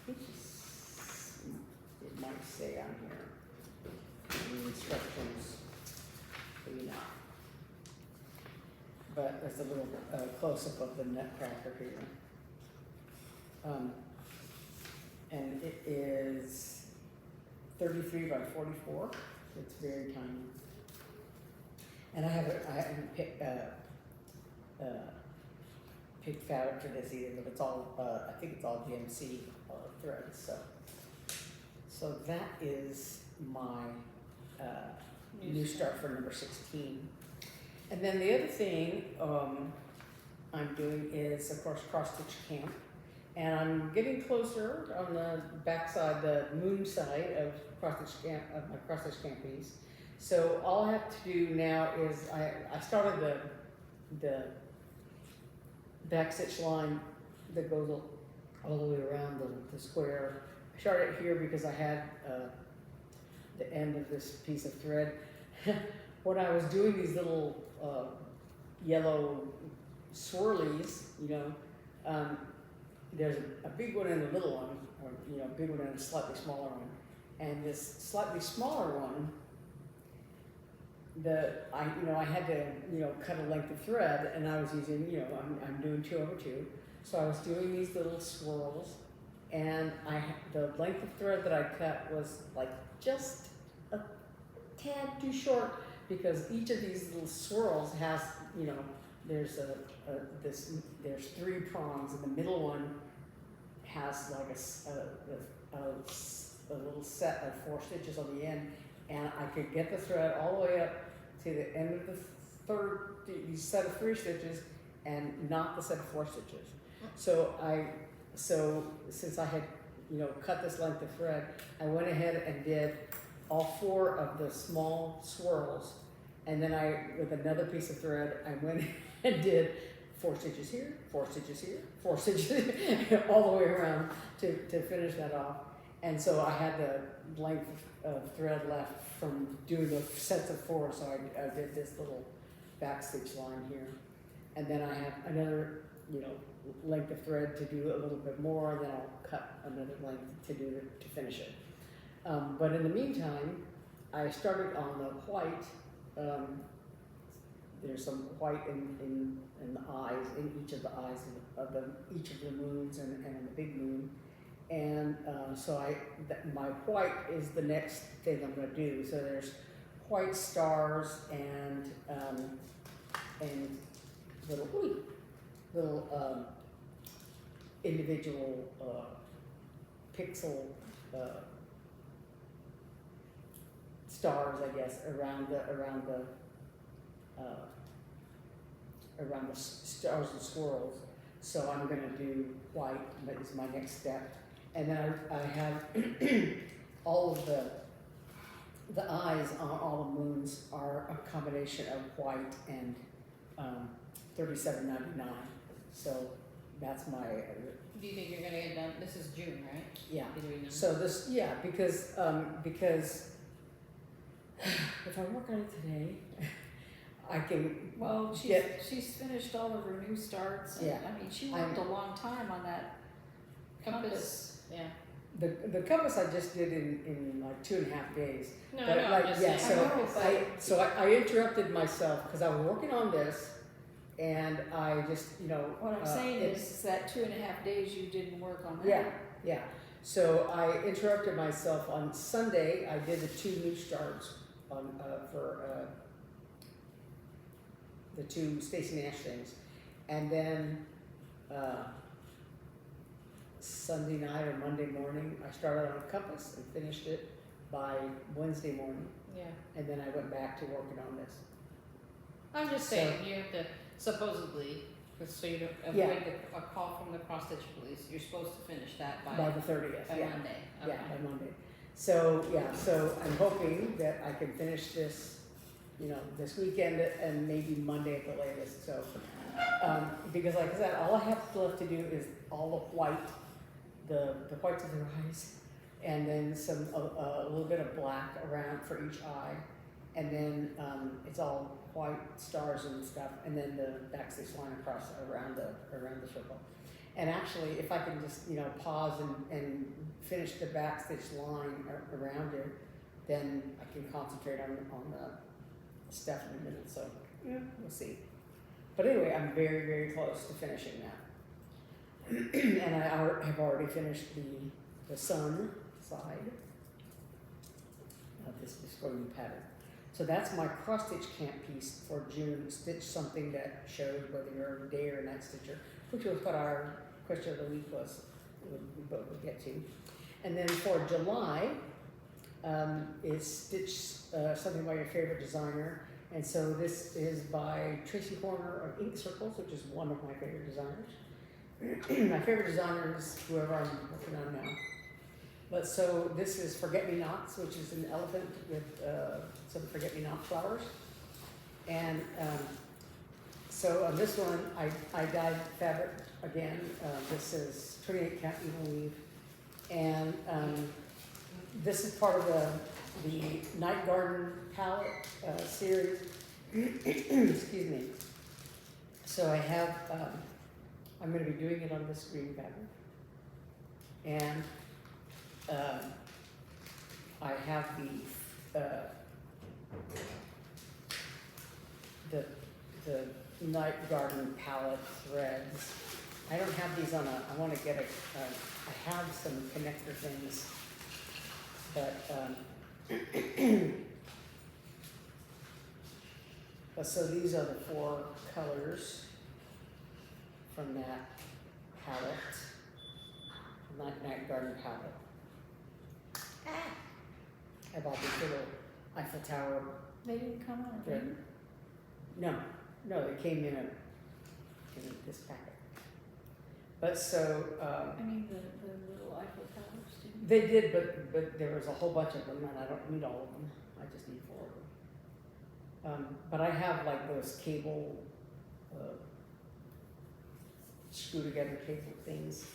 think it might say on here the instructions, but there's a little close-up of the nutcracker here. And it is 33 by 44. It's very tiny. And I haven't picked fabric for this either, but it's all I think it's all GMC threads. So that is my new start for number 16. And then the other thing I'm doing is, of course, cross stitch camp. And I'm getting closer on the back side, the moon side of my cross stitch camp piece. So all I have to do now is I started the back stitch line that goes all the way around the square. I started here because I had the end of this piece of thread. When I was doing these little yellow swirlies, there's a big one and a little one, or a big one and a slightly smaller one. And this slightly smaller one I had to, cut a length of thread, and I was using, I'm doing 2/2, so I was doing these little swirls, and the length of thread that I cut was like just a tad too short, because each of these little swirls has, there's there's 3 prongs, and the middle one has like a little set of 4 stitches on the end, and I could get the thread all the way up to the end of the set of 3 stitches, and not the set of 4 stitches. So since I had, cut this length of thread, I went ahead and did all 4 of the small swirls, and then with another piece of thread, I went and did 4 stitches here, 4 stitches here, 4 stitches all the way around to finish that off. And so I had the length of thread left from doing the sets of 4, so I did this little back stitch line here. And then I have another, length of thread to do a little bit more, and then I'll cut another length to finish it. But in the meantime, I started on the white. There's some white in the eyes, in each of the eyes of each of the moons and in the big moon. And so my white is the next thing I'm going to do. So there's white stars and little individual pixel stars, I guess, around the stars and swirls. So I'm going to do white. That is my next step. And then I have all of the eyes on all the moons are a combination of white and $37.99. So that's my. Do you think you're gonna get done? This is June, right? Yeah. You're doing them. So because if I work on it today, I can. Well, she's finished all of her new starts, and Yeah. I mean, she worked a long time on that compass. Yeah. The compass I just did in like 2.5 days. No, But no, like, I'm just yeah, saying. so I interrupted myself because I was working on this, and I just, What I'm saying is that 2.5 days you didn't work on that. Yeah. So I interrupted myself on Sunday. I did the 2 new starts for the 2 Stacey Nash things, and then Sunday night or Monday morning I started on a compass and finished it by Wednesday morning, Yeah. and then I went back to working on this. I'm just saying, you have to supposedly, so you don't avoid a call from the cross stitch police. You're supposed to finish that by the 30th. Monday. Okay. Yeah, by Monday. So I'm hoping that I can finish this, this weekend and maybe Monday at the latest. So, because like I said, all I have left to do is all the white, the whites of the eyes, and then a little bit of black around for each eye, and then it's all white stars and stuff, and then the backstitch line across around the circle. And actually, if I can just pause and finish the backstitch line around it, then I can concentrate on the stuff in the middle. So we'll see. But anyway, I'm very, very close to finishing that. And I have already finished the sun side of this discording pattern. So that's my cross stitch camp piece for June. Stitch something that shows whether you're a day or a night stitcher, which was what our question of the week was. We both will get to. And then for July is Stitch something by your favorite designer. And so this is by Tracy Horner of Ink Circles, which is one of my favorite designers. My favorite designer is whoever I'm working on now. But so this is Forget-Me-Nots, which is an elephant with some forget-me-not flowers. And so on this one, I dyed fabric again. This is 28 count even weave. And this is part of the Night Garden palette series. Excuse me. So I have, I'm going to be doing it on this green fabric. And I have the the night garden palette threads. I don't have these on a, I wanna get I have some connector things, but, so these are the 4 colors from that palette, night garden palette. I bought these little Eiffel Tower They didn't come on. thread. No, they came in this packet. But so, I mean, the little Eiffel Towers, didn't they did, but there was a whole bunch of them, and I don't need all of them. I just need 4 of them. But I have like those cable, screw together cable things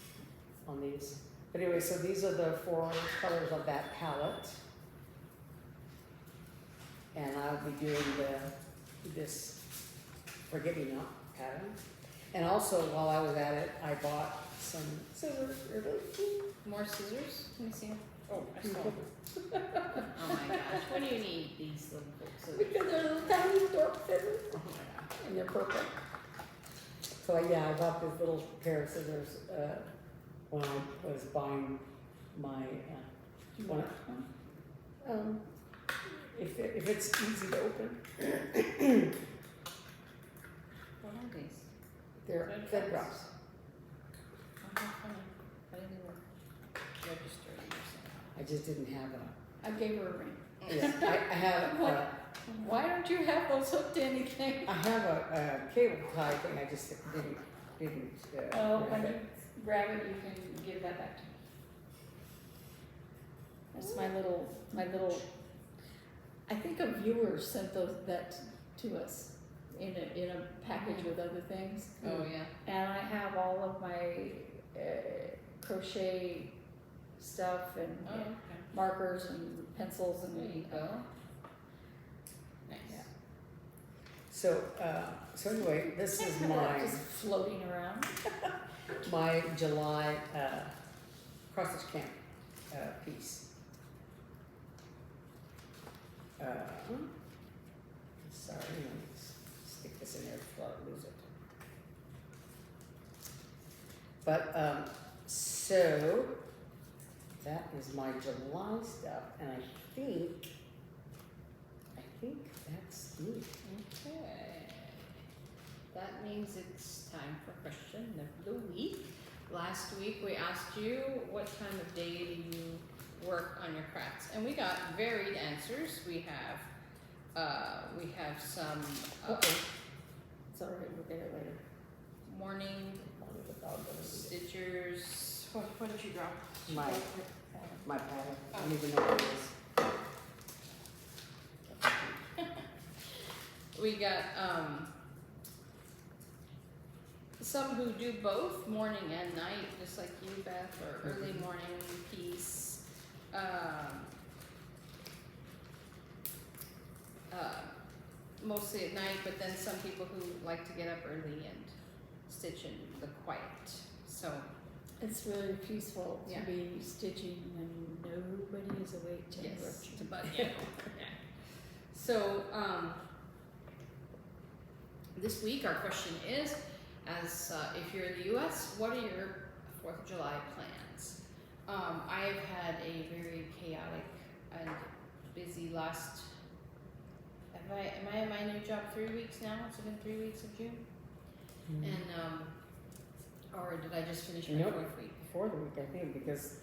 on these. But anyway, so these are the 4 colors of that palette. And I'll be doing this forget-me-not pattern. And also, while I was at it, I bought some scissors. They're really cute. More scissors? Let me see. Oh, I saw them. Oh my gosh, what do you need these little scissors? Because they're little tiny stork scissors. Oh my gosh. And they're purple. So yeah, I bought this little pair of scissors when I was buying my you? one. If it's easy to open, What are these? they're thread drops. Oh, how funny. I didn't even register them or something. I just didn't have I gave her a ring. I have Why don't you have those hooked to anything? I have a cable tie thing. I just didn't. Oh, grab when you it. grab it, you can give that back to me. That's my little, I think a viewer sent that to us in a package with other things. Oh, yeah. And I have all of my crochet stuff and Oh, okay. markers and pencils and. There you go. Nice. Yeah. So anyway, this is my Just floating around. my July cross stitch camp piece. Sorry, let me stick this in there before I lose it. But so that is my July stuff, and I think that's it. Okay. That means it's time for question of the week. Last week we asked you what time of day do you work on your crafts, and we got varied answers. We have some It's all right, we'll get it later. morning stitchers. What did you draw? My pattern. I don't even know what it is. We got some who do both morning and night, just like you, Beth, or early morning piece. Mostly at night, but then some people who like to get up early and stitch in the quiet. So It's really peaceful Yeah. to be stitching when nobody is awake to interrupt you. but yeah. So this week our question is, as if you're in the U.S., what are your 4th of July plans? I have had a very chaotic and busy last. Am I at my new job 3 weeks now? It's been 3 weeks of June, and or did I just finish my Nope. 4th week? 4th week, I think, because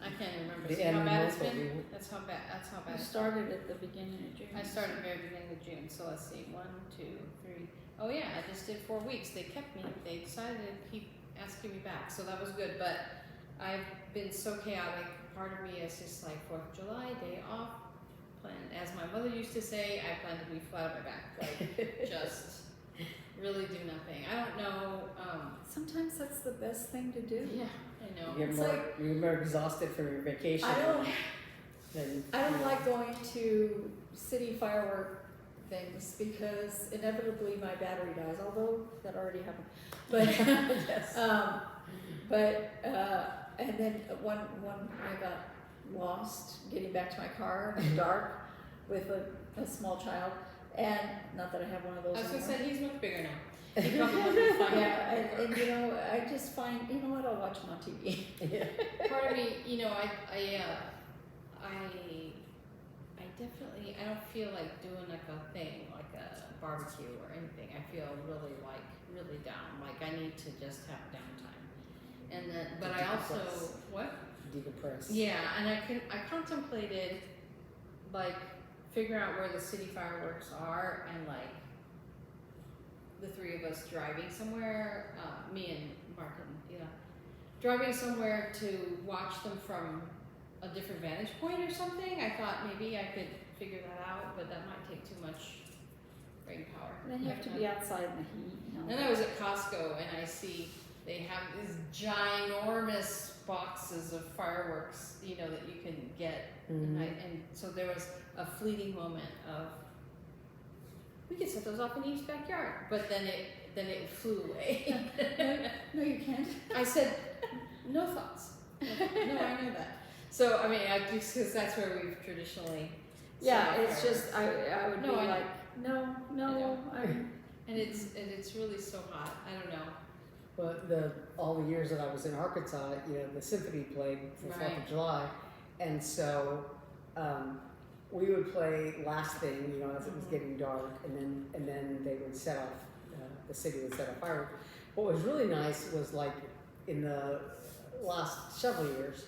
I can't remember. the See end how of bad the it's month will been? be- That's how bad. I It's started at the beginning of June. I started very beginning of June, so let's see, 1, 2, 3. Oh yeah, I just did 4 weeks. They kept me. They decided to keep asking me back, so that was good. But I've been so chaotic. Part of me is just like 4th of July, day off. Plan, as my mother used to say, I plan to be flat on my back, like just really do nothing. I don't know. Sometimes that's the best thing to do. Yeah, I know. you're It's more exhausted from your vacation. I don't than, like going to city firework things because inevitably my battery dies, although that already happened. But Yes. And then one I got lost getting back to my car in the dark with a small child, And not that I have one of those I was gonna anymore. say, he's much bigger now. He probably wouldn't find Yeah, it. and you know, I just find, you know what, I'll watch them on TV. Part of me, you know, I definitely, I don't feel like doing like a thing, like a barbecue or anything. I feel really down, like I need to just have downtime. And then, but I also, what? Decompress. Yeah, and I contemplated like figuring out where the city fireworks are and like the three of us driving somewhere, me and Mark and driving somewhere to watch them from a different vantage point or something. I thought maybe I could figure that out, but that might take too much brain power. And then you have to be outside in the heat, you know. Then I was at Costco and I see they have these ginormous boxes of fireworks, you know, that you can get. Mhm. And so there was a fleeting moment of, we could set those off in Eve's backyard, but then it flew away. No, you can't. I said, no thoughts. No, I know that. So I mean, because that's where we've traditionally. Yeah, set it's fireworks. just, I would be No, I know. like, no, know. I'm. And it's really so hot. I don't know. Well, all the years that I was in Arkansas, you know, the symphony played for 4th Right. of July, and so we would play last thing, you know, as it was getting dark, and then they would set off, the city would set off fireworks. What was really nice was like in the last several years,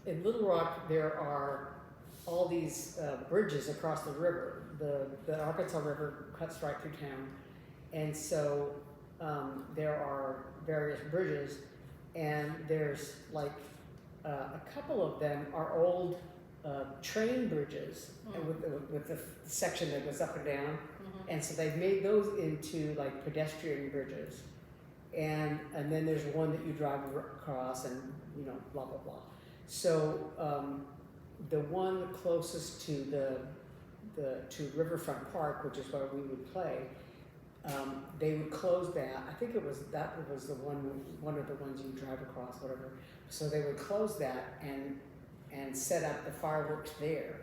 in Little Rock there are all these bridges across the river. The Arkansas River cuts right through town, and so there are various bridges, and there's like a couple of them are old train bridges and with the section that goes up and down, and so they've made those into like pedestrian bridges, and then there's one that you drive across, and you know, blah blah blah. So the one closest to to Riverfront Park, which is where we would play, they would close that. I think that was the one of the ones you drive across, whatever. So they would close that and set up the fireworks there.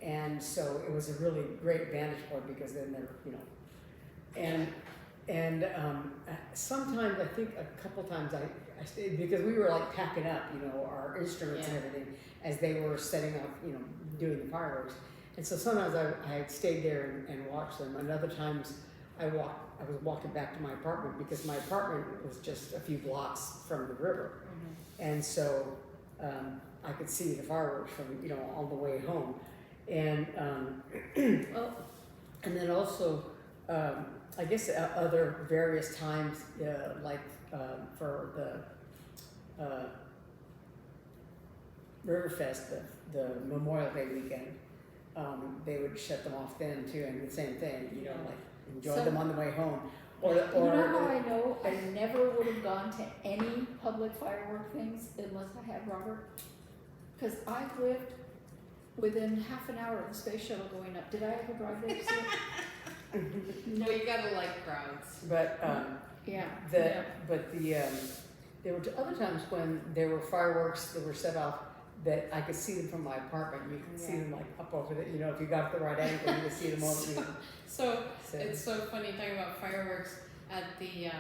And so it was a really great vantage point, because then they're, you know, and sometimes, I think a couple times I stayed, because we were like packing up, you know, our instruments and everything as they were setting up, you know, doing the fireworks. And so sometimes I stayed there and watched them, and other times I was walking back to my apartment, because my apartment was just a few blocks from the river. And so I could see the fireworks from, you know, all the way home. And and then also I guess other various times, like for the Riverfest, the Memorial Day weekend, they would shut them off then too, and the same thing, you know, like enjoy them on the way home. Or You know how I know I never would have gone to any public firework things unless I had Robert? Because I lived within half an hour of the space shuttle going up. Did I ever drive there to see it? No, you gotta like crowds. But Yeah. there were other times when there were fireworks that were set off that I could see them from my apartment. You could see them like up over the, you know, if you got the right angle, you could see them all. So it's so funny talking about fireworks at the.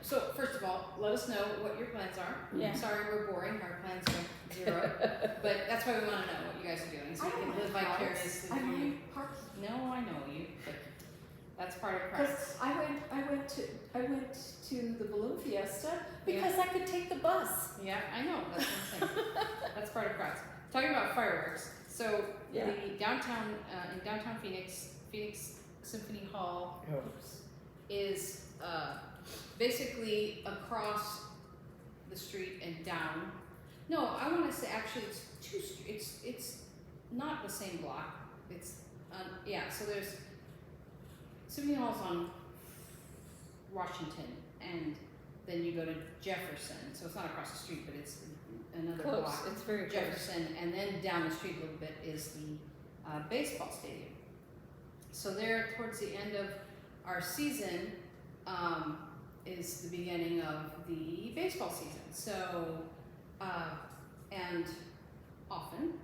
So first of all, let us know what your plans are. Yeah. Sorry, we're boring. Our plans are 0, but that's why we want to know what you guys are doing, so we can live vicariously through you. No, I know you, but that's part of Because crowds. I went to the balloon fiesta because I could take the bus. Yeah, I know. That's what I'm saying. That's part of crowds. Talking about fireworks. So Yeah. the downtown in downtown Phoenix Symphony Hall is basically across the street and down. No, I want to say actually it's 2 streets. It's not the same block. It's so there's Symphony Hall's on Washington, and then you go to Jefferson. So it's not across the street, but it's another Close. block. It's very close. Jefferson, and then down the street a little bit is the baseball stadium. So there, towards the end of our season, is the beginning of the baseball season. So, and often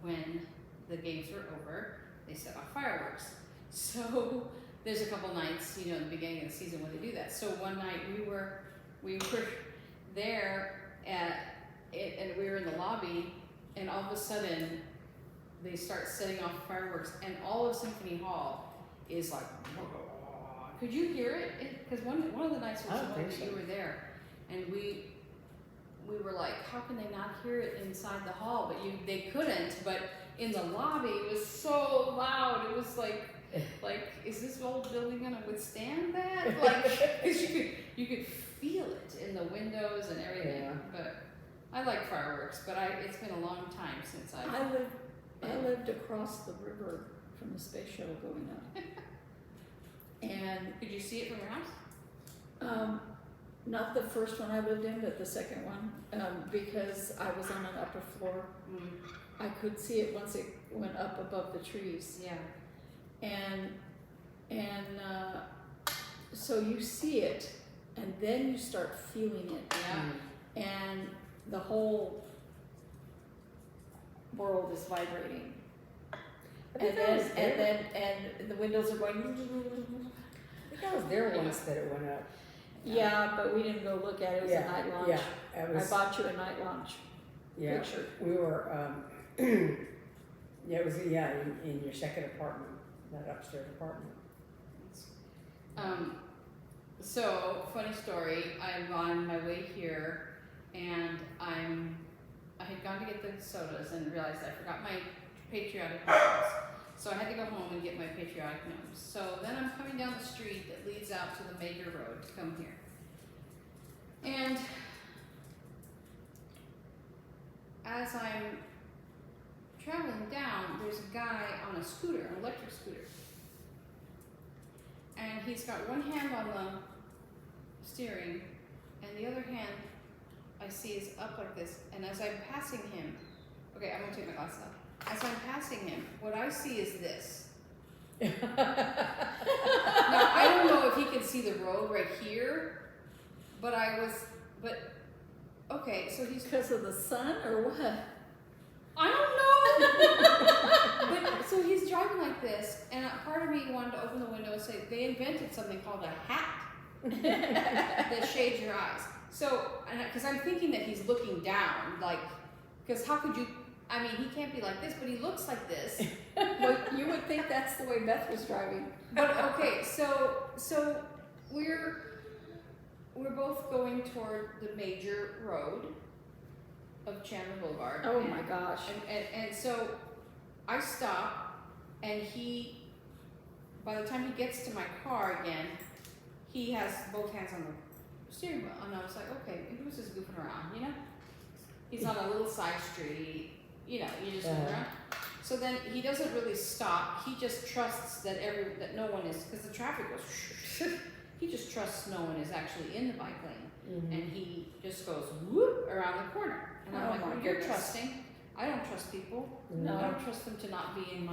when the games were over, they set off fireworks. So there's a couple nights, you know, in the beginning of the season when they do that. So one night we were there at it, and we were in the lobby, and all of a sudden they start setting off fireworks, and all of Symphony Hall is like, could you hear it? Because one of the nights was the one that you were there, and we were like, how can they not hear it inside the hall? But they couldn't. But in the lobby, it was so loud. It was like, is this old building gonna withstand that? Like, 'cause you could feel it in the windows and everything. Yeah. But I like fireworks. But it's been a long time since I lived across the river from the space shuttle going up. And could you see it from your house? not the first one I lived in, but the second one, because I was on an upper floor. I could see it once it went up above the trees. Yeah. And so you see it, and then you start feeling it. Yeah. And the whole world is vibrating. And the windows are going. I think I was there once that it went up. Yeah, but we didn't go look at it. It was a night launch. Yeah, it was, I bought you a night launch picture. we were, it was, in your second apartment, that upstairs apartment. So funny story. I'm on my way here, and I had gone to get the sodas and realized I forgot my patriotic gnomes. So I had to go home and get my patriotic gnomes. So then I'm coming down the street that leads out to the major road to come here. And as I'm traveling down, there's a guy on a scooter, an electric scooter. And he's got one hand on the steering, and the other hand I see is up like this. And as I'm passing him, okay, I'm gonna take my glasses off. As I'm passing him, what I see is this. Now, I don't know if he can see the road right here, but okay, so he's... Because of the sun or what? I don't know! But, so he's driving like this, and part of me wanted to open the window and say, they invented something called a hat that shades your eyes. So, because I'm thinking that he's looking down, like, because how could you... I mean, he can't be like this, but he looks like this. Well, you would think that's the way Beth was driving. But okay, so we're both going toward the major road of Chandler Boulevard. Oh my gosh. And so I stop, and by the time he gets to my car again, he has both hands on the steering wheel. And I was like, okay, maybe he was just goofing around, you know? He's on a little side street. You know, you just go around. So then he doesn't really stop. He just trusts that no one is, because the traffic goes. He just trusts no one is actually in the bike lane, and he just goes whoop around the corner. And I'm like, well, you're trusting. I don't trust people. No. I don't trust them to not be in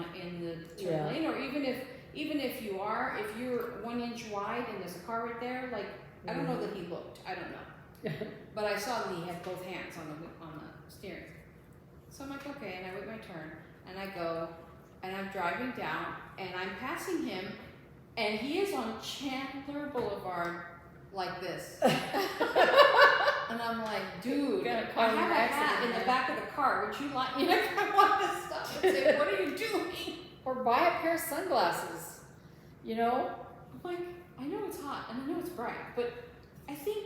the turn lane, or even if you're 1 inch wide and there's a car right there. Like I don't know that he looked. I don't know, but I saw that he had both hands on the steering. So I'm like, okay, and I wait my turn, and I go, and I'm driving down, and I'm passing him, and he is on Chandler Boulevard like this. And I'm like, dude, I have a hat in the back of the car. Would you like, I want to stop and say, what are you doing? Or buy a pair of sunglasses, you know? I'm like, I know it's hot, and I know it's bright, but I think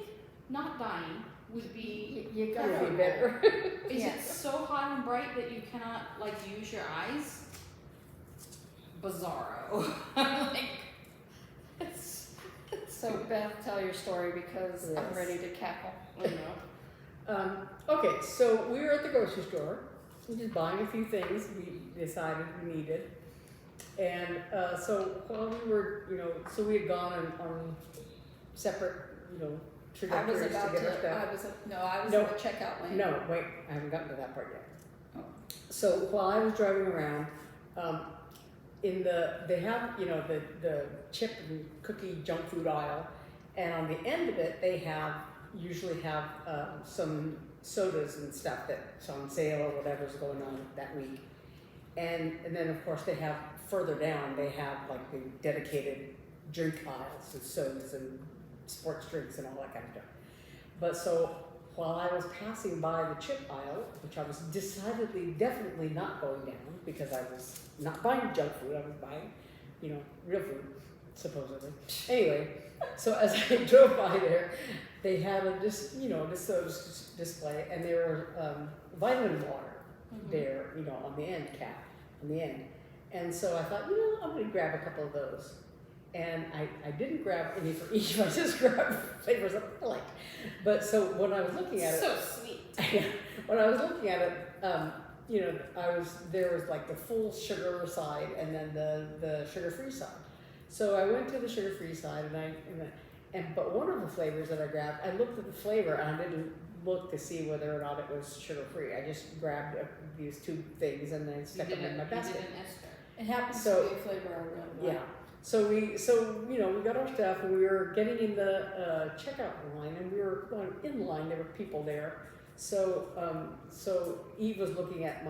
not dying would be... You gotta be better. Is it so hot and bright that you cannot, like, use your eyes? Bizarro. Like, So Beth, tell your story because Yes. I'm ready to cackle. I know. Okay, so we were at the grocery store, just buying a few things we decided we needed. And so while we were, so we had gone on separate, trajectories to get our stuff. I was in the checkout lane. No, wait, I haven't gotten to that part yet. Oh. So while I was driving around, they have, the chip and cookie junk food aisle, and on the end of it, they usually have some sodas and stuff that's on sale or whatever's going on that week. and then of course they have further down, they have like the dedicated drink aisles with sodas and sports drinks and all that kind of stuff. But so while I was passing by the chip aisle, which I was definitely not going down because I was not buying junk food, I was buying, you know, real food, supposedly. Anyway, so as I drove by there, they had a display, and there were vitamin water there, you know, on the end cap, on the end. And so I thought, you know, I'm going to grab a couple of those. And I didn't grab any for Eve, I just grabbed flavors I liked. But so when I was looking at it, So sweet. when I was looking at it, you know, there was like the full sugar side and then the sugar-free side. So I went to the sugar-free side, but one of the flavors that I grabbed, I looked at the flavor and I didn't look to see whether or not it was sugar-free. I just grabbed these two things and then stuck them in my basket. You did an ester. It happens So- to be a flavor I really like. Yeah. So you know, we got our stuff and we were getting in the checkout line, and we were going in line. There were people there. So Eve was looking at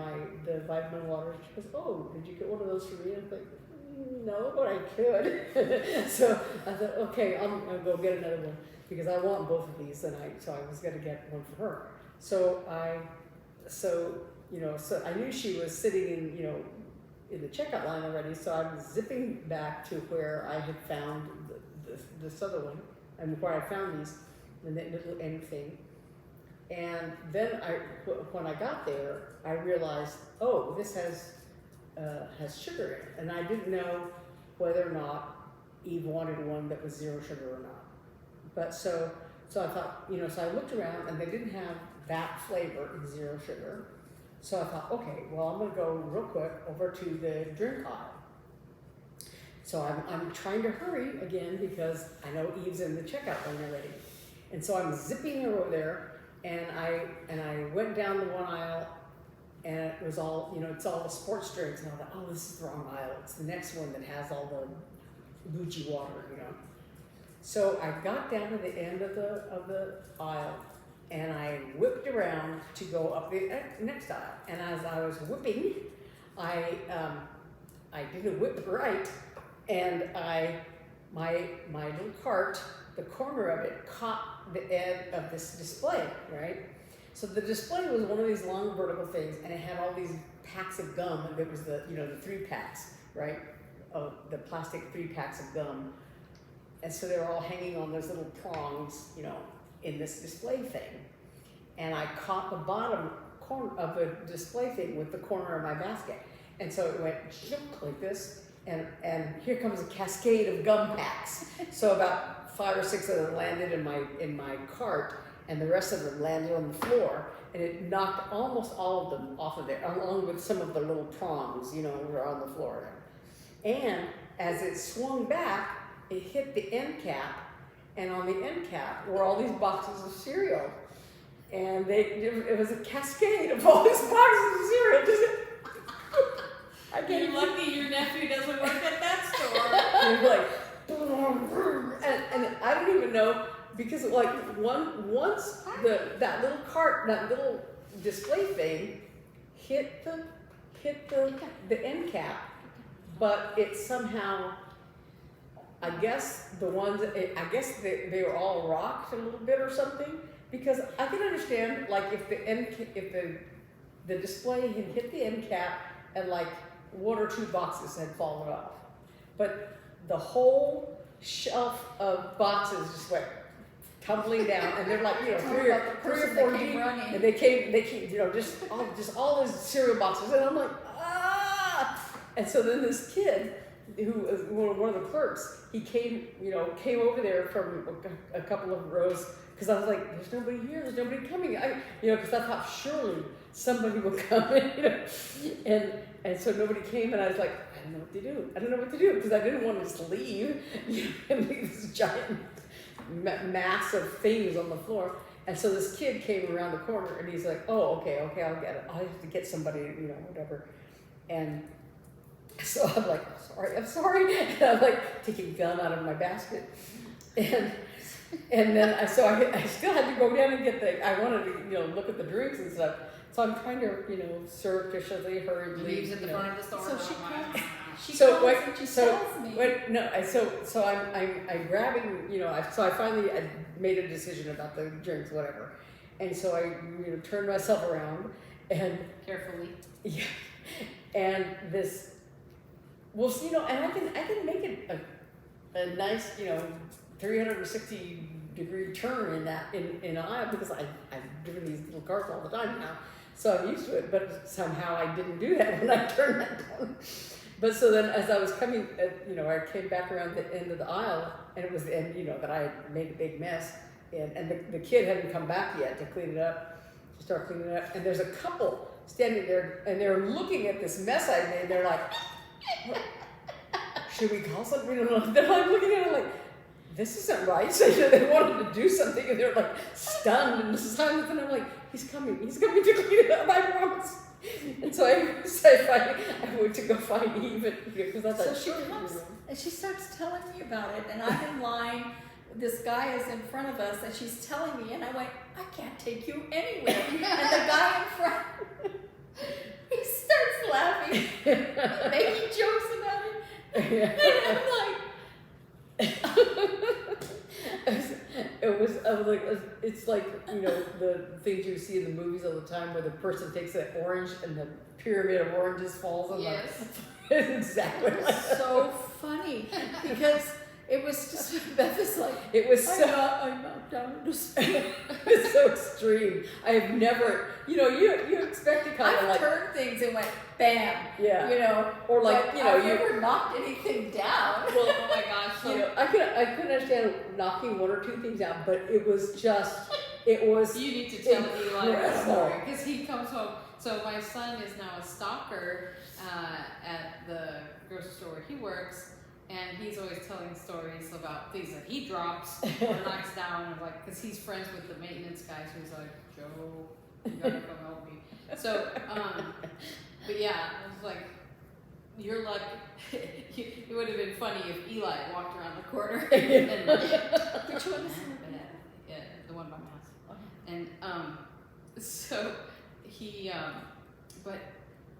the vitamin water. She goes, "Oh, did you get one of those for me?" I was like, "No, but I could." So I thought, okay, I'm gonna go get another one because I want both of these, and so I was gonna get one for her. So I knew she was sitting in the checkout line already, so I was zipping back to where I had found this other one, and where I found these, and that little end thing. And then when I got there, I realized, oh, this has sugar in it, and I didn't know whether or not Eve wanted one that was zero sugar or not. But so I thought, you know, so I looked around, and they didn't have that flavor in zero sugar. So I thought, okay, well, I'm going to go real quick over to the drink aisle. So I'm trying to hurry again because I know Eve's in the checkout line already. And so I'm zipping over there, and I went down the one aisle, and it was all, you know, it's all the sports drinks. And I thought, oh, this is the wrong aisle. It's the next one that has all the bougie water, you know. So I got down to the end of the aisle, and I whipped around to go up the next aisle. And as I was whipping, I didn't whip right, and my little cart, the corner of it caught the edge of this display, right? So the display was one of these long vertical things, and it had all these packs of gum. And it was the 3 packs, right? Of the plastic 3 packs of gum. And so they were all hanging on those little prongs, you know, in this display thing. And I caught the bottom corner of the display thing with the corner of my basket. And so it went like this, and here comes a cascade of gum packs. So about 5 or 6 of them landed in my cart, and the rest of them landed on the floor, and it knocked almost all of them off of there, along with some of the little prongs, you know, were on the floor there. And as it swung back, it hit the end cap, and on the end cap were all these boxes of cereal. And it was a cascade of all these boxes of cereal. You're lucky your nephew doesn't work at that store. And like, and I don't even know, because like once that little cart, that little display thing hit the end cap, but it somehow, I guess they were all rocked a little bit or something, because I can understand, like, if the display had hit the end cap and like 1 or 2 boxes had fallen off, but the whole shelf of boxes just went tumbling down, and they're like, you know, 3 or 4 deep, and they came, you know, just all those cereal boxes, and I'm like, ah! And so then this kid, who was one of the clerks, he came over there from a couple of rows, because I was like, there's nobody here, there's nobody coming, because I thought surely somebody will come in, you know, and so nobody came, and I was like, I don't know what to do, because I didn't want to just leave, and leave this giant mass of things on the floor. And so this kid came around the corner, and he's like, oh, okay, I'll get it, I'll have to get somebody, you know, whatever. And so I'm like, I'm sorry, and I'm like taking gum out of my basket, and And then I still had to go down and get I wanted to, look at the drinks and stuff. So I'm trying to, surreptitiously, hurriedly. Leaves at the front of the store. So she comes. She So comes and she tells me. So I'm grabbing, so I finally made a decision about the drinks, whatever. And so I, turned myself around and. Carefully. Yeah. And this, well, and I can make it a nice, 360-degree turn in aisle because I've driven these little cars all the time now, so I'm used to it. But somehow I didn't do that when I turned that down. But so then, as I was coming, I came back around the end of the aisle, and it was the end, that I had made a big mess, and the kid hadn't come back yet to clean it up, to start cleaning it up, and there's a couple standing there, and they're looking at this mess I made. They're like, should we call something? They're like looking at it like, this isn't right. So they wanted to do something, and they're like stunned and silent. And I'm like, he's coming to clean it up, I promise. And so I went to go find Eve because I thought. So she comes and she starts telling me about it, and I'm in line. This guy is in front of us, and she's telling me, and I went, I can't take you anywhere. And the guy in front, he starts laughing, making jokes about it. And I'm like, it's like, the things you see in the movies all the time where the person takes an orange and the pyramid of oranges falls on Yes. It's exactly it like was that. so funny because it was just, Beth is like, It was so. I knocked down into space. It's so extreme. I have never, you expect to kind of I've like, turned things and went, bam, yeah, or like, but I've never knocked anything down. Well, oh my gosh. So I could understand knocking one or two things out, but it was you need to tell Eli that incredible. story because he comes home. So my son is now a stalker at the grocery store where he works. And he's always telling stories about things that he drops or knocks down, and like, because he's friends with the maintenance guy, so he's like, Joe, you gotta come help me. So, but yeah, it was like, you're lucky. It would have been funny if Eli walked around the corner and Which one is yeah, the one by my house. And so he, but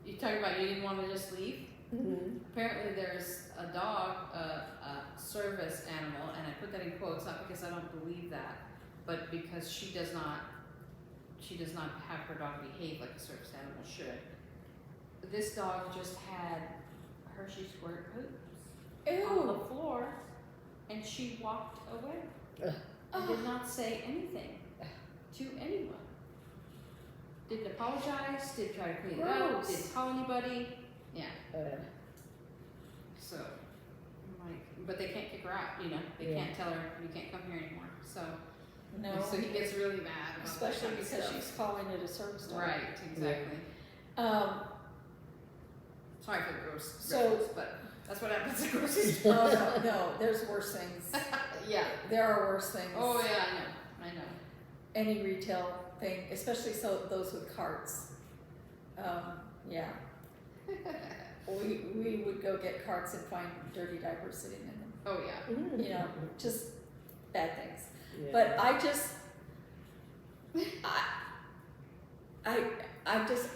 you talking about you didn't want to just leave. Mm-hmm. Apparently there's a dog, a service animal, and I put that in quotes, not because I don't believe that, but because she does not have her dog behave like a service animal should. This dog just had Hershey squirt poops on the floor, and she walked away. And did not say anything to anyone. Didn't apologize, didn't try to clean it up, didn't call anybody. Yeah. So, I'm like, but they can't kick her out, They can't tell her, you can't come here anymore. So, No. so he gets really mad about Especially that kind of because stuff. she's calling it a service dog. Right, exactly. Sorry for the gross reference, but that's what happens at grocery stores. Oh, no, there's worse things. Yeah. There are worse things. Oh yeah, I know. Any retail thing, especially those with carts. Yeah. We would go get carts and find dirty diapers sitting in them. Oh yeah. Just bad things. Yeah. But I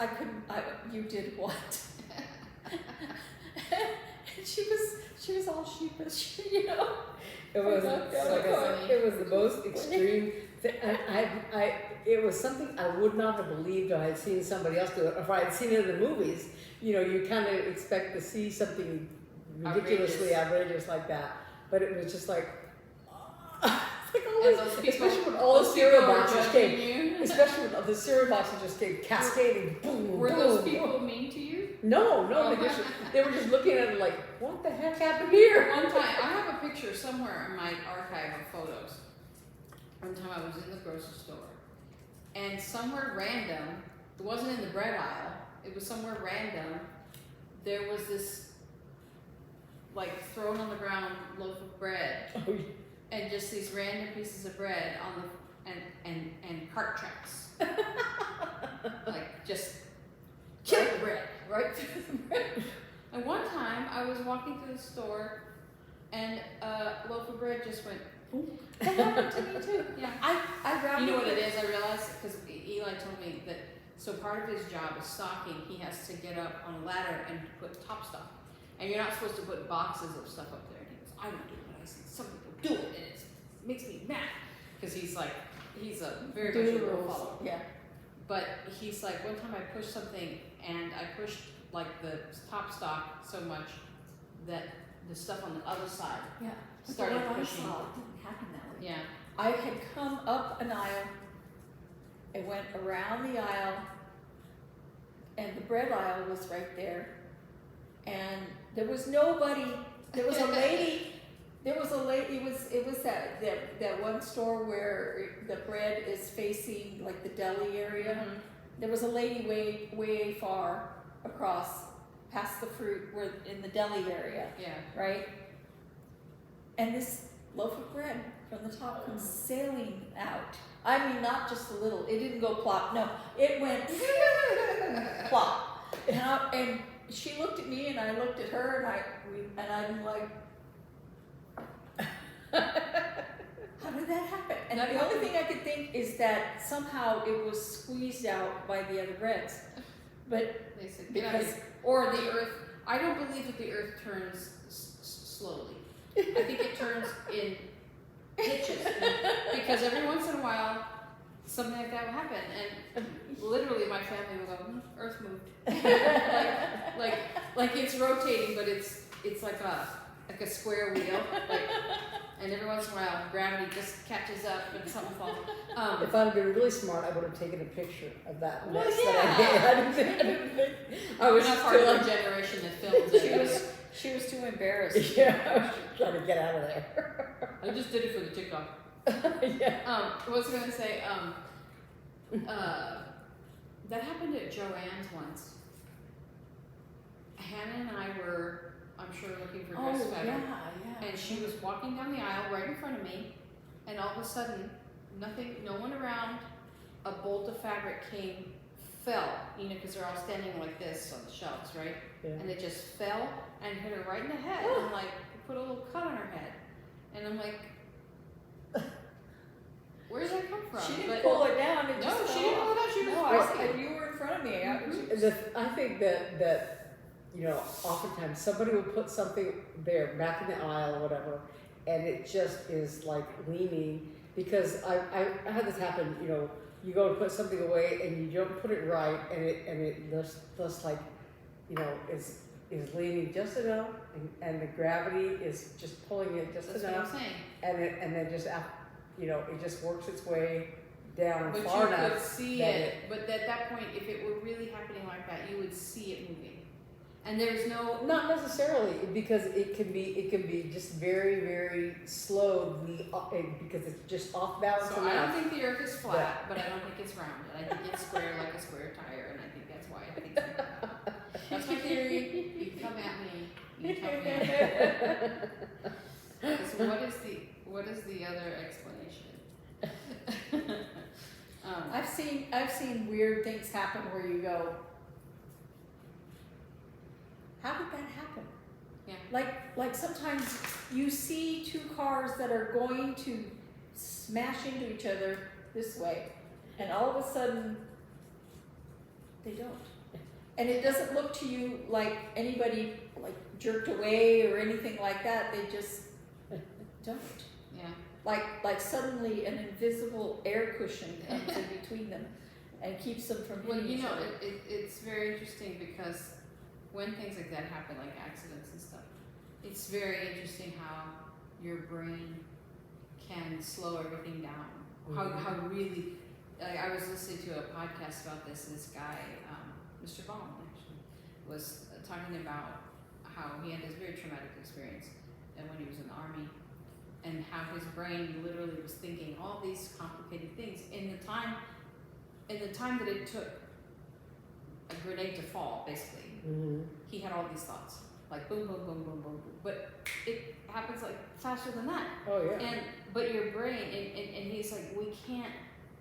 couldn't, you did what? And she was all sheepish, It was, it was the most extreme thing. It was something I would not have believed if I had seen somebody else do it. If I had seen it in the movies, you kind of expect to see something ridiculously outrageous like that. But it was just like, especially when all the cereal boxes came, especially when the cereal boxes just came cascading, boom, Were boom, those boom. people mean to you? No, they were just looking at it like, what the heck happened here? One time, I have a picture somewhere in my archive of photos. One time I was in the grocery store, and somewhere random, it wasn't in the bread aisle, it was somewhere random, there was this, like, thrown on the ground loaf of bread, Oh, and just these random pieces of bread on the, and cart tracks. Like, just kill the bread. Right through the bread. And one time I was walking through the store and a loaf of bread just went That happened to me too. Yeah. I grabbed You know what it is, I realized, because Eli told me that, so part of his job is stocking, he has to get up on a ladder and put top stuff. And you're not supposed to put boxes of stuff up there. And he goes, I don't do it, I see some people do it, and it makes me mad. Because he's a very much a rule follower. Yeah. But he's like, one time I pushed something, and I pushed like the top stock so much that the stuff on the other side Yeah. started But what pushing. I saw, it didn't happen that way. Yeah. I had come up an aisle, I went around the aisle, and the bread aisle was right there, and there was nobody, there was a lady, it was that one store where the bread is facing like the deli area. Mhm. There was a lady way far across, past the fruit, where in the deli area, Yeah. right? And this loaf of bread from the top comes sailing out. I mean, not just a little. It didn't go plop. No, it went plop. And she looked at me, and I looked at her, and I'm like, how did that happen? And the only thing I could think is that somehow it was squeezed out by the other breads. But They said, get out of because here. Or the earth, I don't believe that the earth turns slowly. I think it turns in pitches. Because every once in a while, something like that will happen. And literally my family will go, earth moved. like it's rotating, but it's like a square wheel. And every once in a while, gravity just catches up and something falls. If I'd been really smart, I would have taken a picture of that Well, mess yeah. that I did. I didn't think. I We're was not just part of like, the generation that films it. she was too embarrassed. yeah, I was just trying to get out of there. I just did it for the TikTok. Yeah. What was I gonna say? That happened at Joanne's once. Hannah and I were, I'm sure, looking for dress fabric. yeah. And she was walking down the aisle right in front of me, and all of a sudden, no one around, a bolt of fabric fell, because they're all standing like this on the shelves, right? Yeah. And it just fell and hit her right in the head, and like put a little cut on her head. And I'm like, where does that come from? She didn't pull it down. It No, just she fell didn't pull off. it out. She was No, walking. you were in front of me. I think that oftentimes somebody will put something there back in the aisle or whatever, and it just is like leaning, because I had this happen. You go to put something away and you don't put it right, and it just like is leaning just enough, and the gravity is just pulling it just That's enough, what I'm saying. and then just it just works its way down But far you enough. could see that it. But at that point, if it were really happening like that, you would see it moving. And there's no. Not necessarily, because it can be just very, very slowly, because it's just off balance So I don't enough. think the earth is flat, but I don't think it's round. And I think it's square like a square tire, and I think that's why I think it's round. That's my theory. You can come at me. You can tell me. So what is the other explanation? I've seen weird things happen where you go, how did that happen? Yeah. Like sometimes you see two cars that are going to smash into each other this way, and all of a sudden they don't. And it doesn't look to you like anybody like jerked away or anything like that. They just don't. Yeah. Like suddenly an invisible air cushion comes in between them and keeps them from Well, hitting each other. it's very interesting because when things like that happen, like accidents and stuff, it's very interesting how your brain can slow everything down. Mm-hmm. How really, I was listening to a podcast about this, and this guy, Mr. Baum, actually, was talking about how he had this very traumatic experience and when he was in the army, and how his brain literally was thinking all these complicated things in the time that it took a grenade to fall, basically. Mm-hmm. He had all these thoughts, like boom, boom, boom, boom, boom, boom. But it happens like faster than that. Oh yeah. But your brain, and he's like, we can't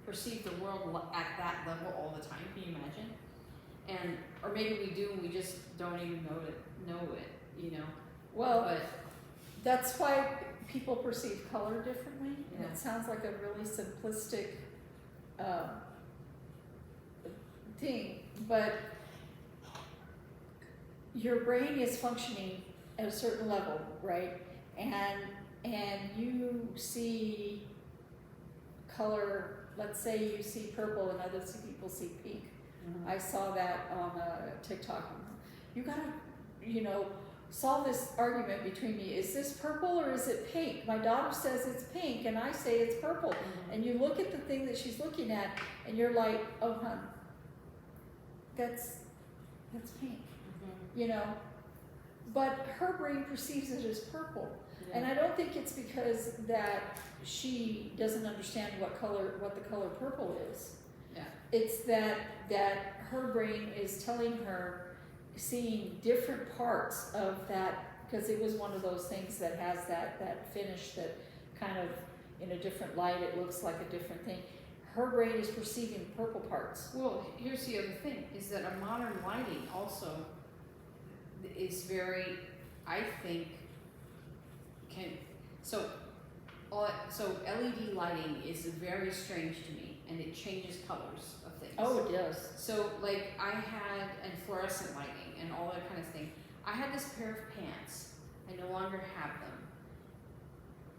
perceive the world at that level all the time. Can you imagine? Or maybe we do, and we just don't even know it. Well, But that's why people perceive color differently, and Yeah. it sounds like a really simplistic thing, but your brain is functioning at a certain level, right? And you see color, let's say you see purple and other people see pink. I saw that on TikTok. You gotta, solve this argument between me. Is this purple or is it pink? My daughter says it's pink and I say it's purple. And you look at the thing that she's looking at and you're like, oh, hun, that's pink, But her brain perceives it as purple. And I don't think it's because that she doesn't understand what the color purple is. Yeah. It's that her brain is telling her, seeing different parts of that, because it was one of those things that has that finish that kind of, in a different light, it looks like a different thing. Her brain is perceiving purple parts. Well, here's the other thing, is that a modern lighting also is very, I think, so LED lighting is very strange to me, and it changes colors of things. Oh, it does. So like I had, and fluorescent lighting and all that kind of thing. I had this pair of pants. I no longer have them.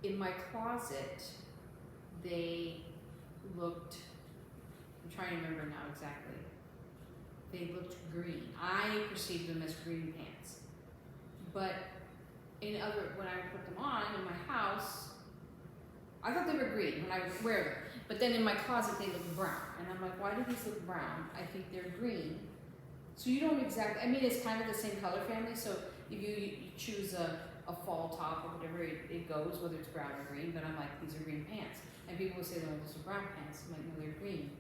In my closet, they looked, I'm trying to remember now exactly. They looked green. I perceived them as green pants. But when I would put them on in my house, I thought they were green when I would wear them. But then in my closet, they look brown. And I'm like, why do these look brown? I think they're green. So you don't exactly, it's kind of the same color family. So if you choose a fall top or whatever it goes, whether it's brown or green, but I'm like, these are green pants. And people will say, no, those are brown pants. I'm like, no, they're green.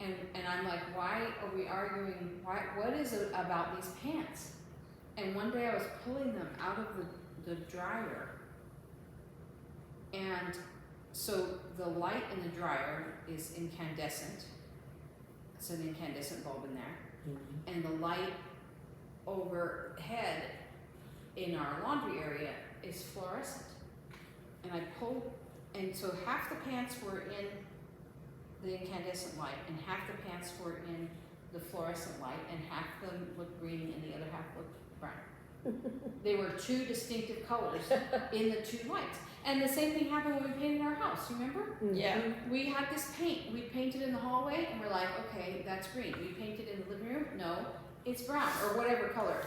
And I'm like, why are we arguing? What is it about these pants? And one day I was pulling them out of the dryer. And so the light in the dryer is incandescent. It's an incandescent bulb in there. And the light overhead in our laundry area is fluorescent. And I pulled, and so half the pants were in the incandescent light, and half the pants were in the fluorescent light, and half of them looked green, and the other half looked brown. They were two distinctive colors in the two lights. And the same thing happened when we painted our house, remember? Yeah. We had this paint. We painted in the hallway, and we're like, okay, that's green. We painted in the living room. No, it's brown or whatever color.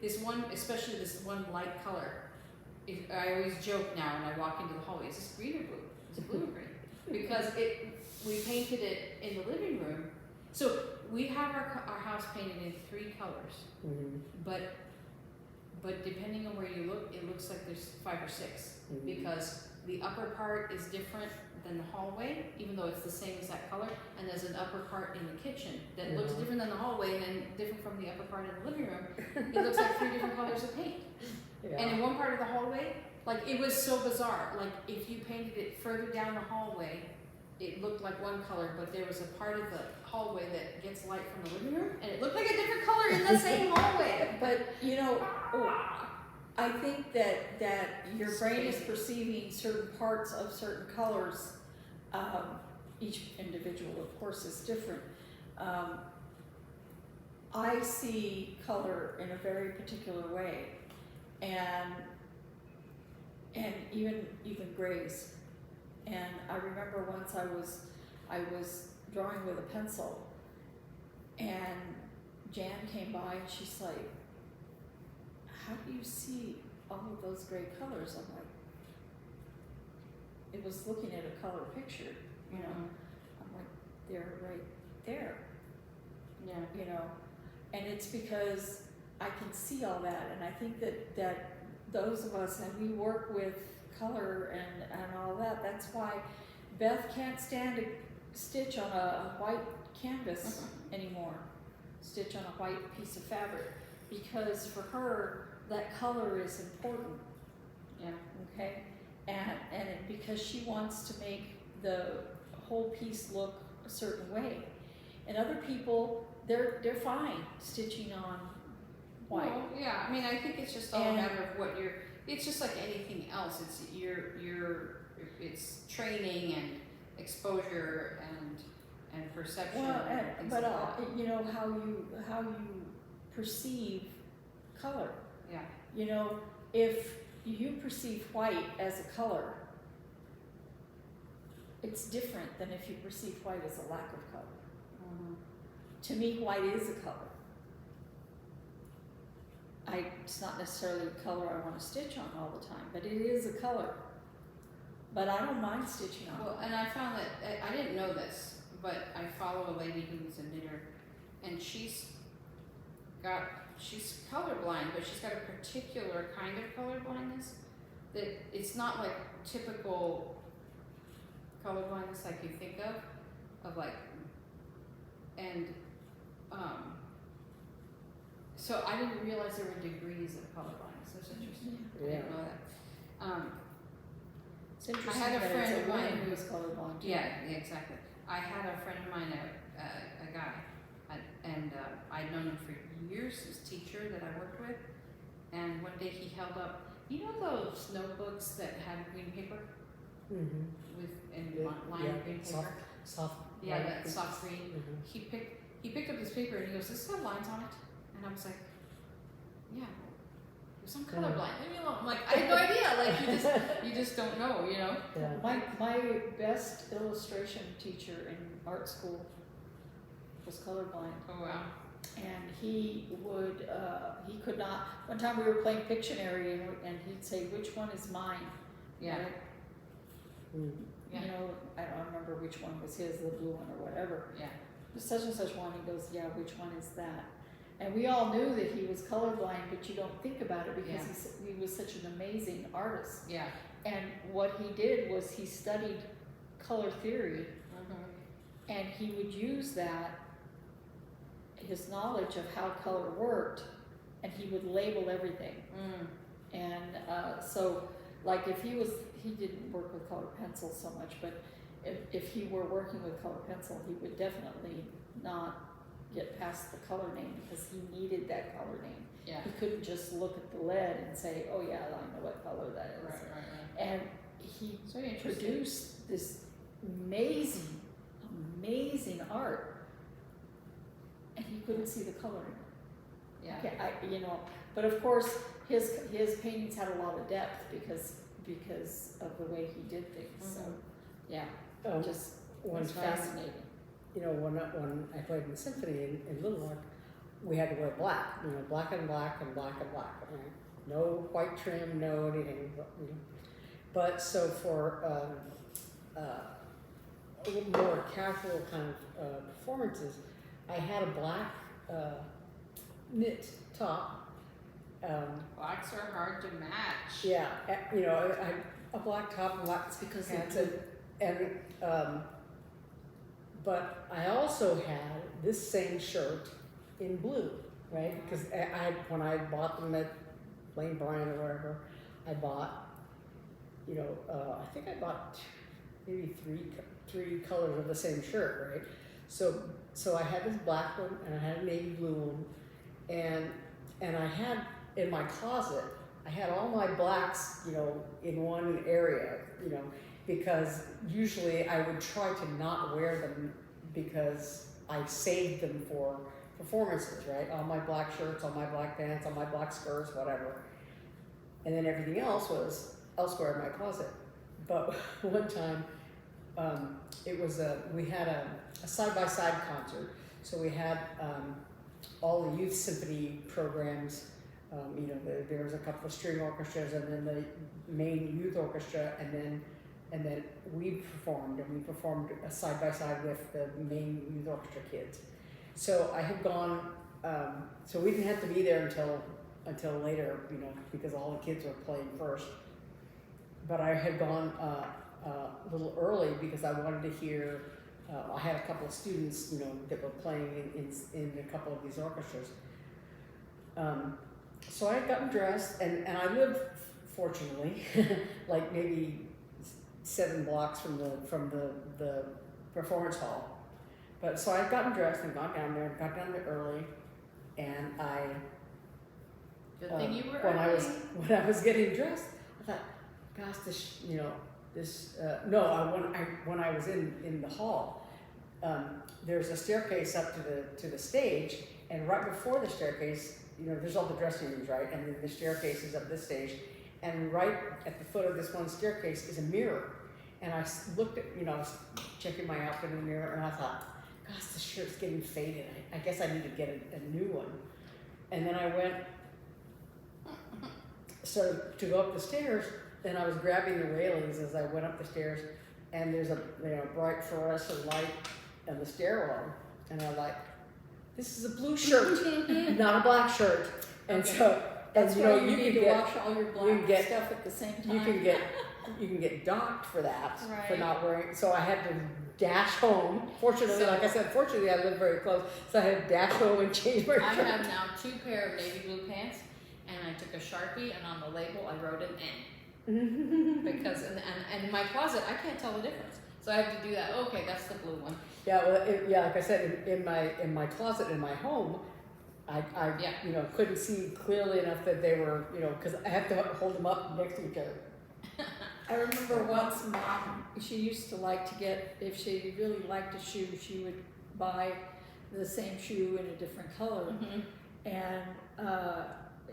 This one, especially this one light color. I always joke now when I walk into the hallway. Is this green or blue? Is it blue or green? Because we painted it in the living room. So we have our house painted in 3 colors, but depending on where you look, it looks like there's 5 or 6 because the upper part is different than the hallway, even though it's the same exact color, and there's an upper part in the kitchen that looks different than the hallway and then different from the upper part in the living room. It looks like 3 different colors of paint. And in one part of the hallway, like it was so bizarre, like if you painted it further down the hallway, it looked like one color, but there was a part of the hallway that gets light from the living room, and it looked like a different color in the same hallway. But I think that your brain is perceiving certain parts of certain colors. Each individual, of course, is different. I see color in a very particular way, and even grays. And I remember once I was drawing with a pencil, and Jan came by and she's like, how do you see all of those gray colors? I'm like, it was looking at a color picture, I'm like, they're right there. Yeah. And it's because I can see all that, and I think that those of us, and we work with color and all that, that's why Beth can't stand to stitch on a white canvas anymore, stitch on a white piece of fabric, because for her, that color is important. Yeah. Okay? Because she wants to make the whole piece look a certain way. And other people, they're fine stitching on white. Well, yeah, I think it's just all a matter of what it's just like anything else. It's it's training and exposure and perception. Well, and things but like that. you know how you perceive color. Yeah. You know, if you perceive white as a color, it's different than if you perceive white as a lack of color. Mhm. To me, white is a color. It's not necessarily a color I want to stitch on all the time, but it is a color. But I don't mind stitching on it. Well, and I found that I didn't know this, but I follow a lady who's a knitter, and she's colorblind, but she's got a particular kind of colorblindness that it's not like typical colorblindness like you think of like, and so I didn't realize there were degrees of colorblindness. That's interesting. I didn't know that. It's interesting I had a that friend it's of a woman mine who is colorblind. Yeah, exactly. I had a friend of mine, a guy, and I'd known him for years, his teacher that I worked with, and one day he held up, you know those notebooks that had green paper Mm-hmm. with lined green paper? Soft. Yeah, light that green. soft green. Mhm. He picked up this paper and he goes, "Does this have lines on it?" And I was like, "Yeah." Because I'm colorblind. Leave me alone. I'm like, I had no idea. Like you just don't know, you know. Yeah. My best illustration teacher in art school was colorblind. Oh wow. And he could not, one time we were playing Pictionary and he'd say, which one is mine? Yeah. Right? Mm. Yeah. You know, I don't remember which one was his, the blue one or whatever. Yeah. Such and such one, he goes, yeah, which one is that? And we all knew that he was colorblind, but you don't think about it because he was such an amazing artist. Yeah. And what he did was he studied color theory, Mm-hmm. and he would use that, his knowledge of how color worked, and he would label everything. Mm. And so, like if he didn't work with colored pencil so much, but if he were working with colored pencil, he would definitely not get past the color name because he needed that color name. Yeah. He couldn't just look at the lead and say, oh yeah, I know what color that is. Right. And he So interesting. produced this amazing art, and he couldn't see the color in it. Yeah. Okay, but of course his paintings had a lot of depth because of the way he did things. So yeah, just One it's time, fascinating. when I played in the symphony in Little Rock, we had to wear black, black and black and black and black, right? No white trim, no anything, But so for a little more casual kind of performances, I had a black knit top. Blacks are hard to match. Yeah, a black top and black It's because pants, of but I also had this same shirt in blue, right? Because when I bought them at Lane Bryant or wherever, I bought, I think I bought maybe three colors of the same shirt, right? So I had this black one and I had a navy blue one, and I had in my closet, I had all my blacks, in one area, because usually I would try to not wear them because I saved them for performances, right? All my black shirts, all my black pants, all my black skirts, whatever. And then everything else was elsewhere in my closet. But one time, we had a side-by-side concert. So we had all the youth symphony programs. There was a couple of string orchestras, and then the main youth orchestra, and then we performed a side by side with the main youth orchestra kids. So I had gone. So we didn't have to be there until later, because all the kids were playing first. But I had gone a little early because I wanted to hear. I had a couple of students, that were playing in a couple of these orchestras. So I had gotten dressed, and I lived, fortunately, like maybe 7 blocks from the performance hall. But so I had gotten dressed and got down there early, and I Good thing you were when I was early. getting dressed. I thought, gosh, this, you know, this. When I was in the hall, there's a staircase up to the stage, and right before the staircase, you know, there's all the dressing rooms, right, and then the staircase is up this stage, and right at the foot of this one staircase is a mirror, and I looked at, you know, I was checking my outfit in the mirror, and I thought, gosh, this shirt's getting faded. I guess I need to get a new one. And then I went, so to go up the stairs, then I was grabbing the railings as I went up the stairs, and there's a, you know, bright fluorescent light on the stairwell, and I'm like, this is a blue shirt, not a black shirt. And Okay. so, and That's you why know, you you need can to get, wash all your you black can get- stuff at the same time. you can get docked for that, for Right. not wearing, so I had to dash home. Fortunately, So- like I said, fortunately I live very close, so I had to dash home and change my I shirt. have now 2 pair of navy blue pants, and I took a Sharpie, and on the label I wrote an N. Because, and my closet, I can't tell the difference. So I have to do that. Okay, that's the blue one. Yeah, well, like I said, in my closet in my home, I Yeah. you know, couldn't see clearly enough that they were, you know, because I have to hold them up next to each other. I remember once Mom, she used to like to get, if she really liked a shoe, she would buy the same shoe in a different color. And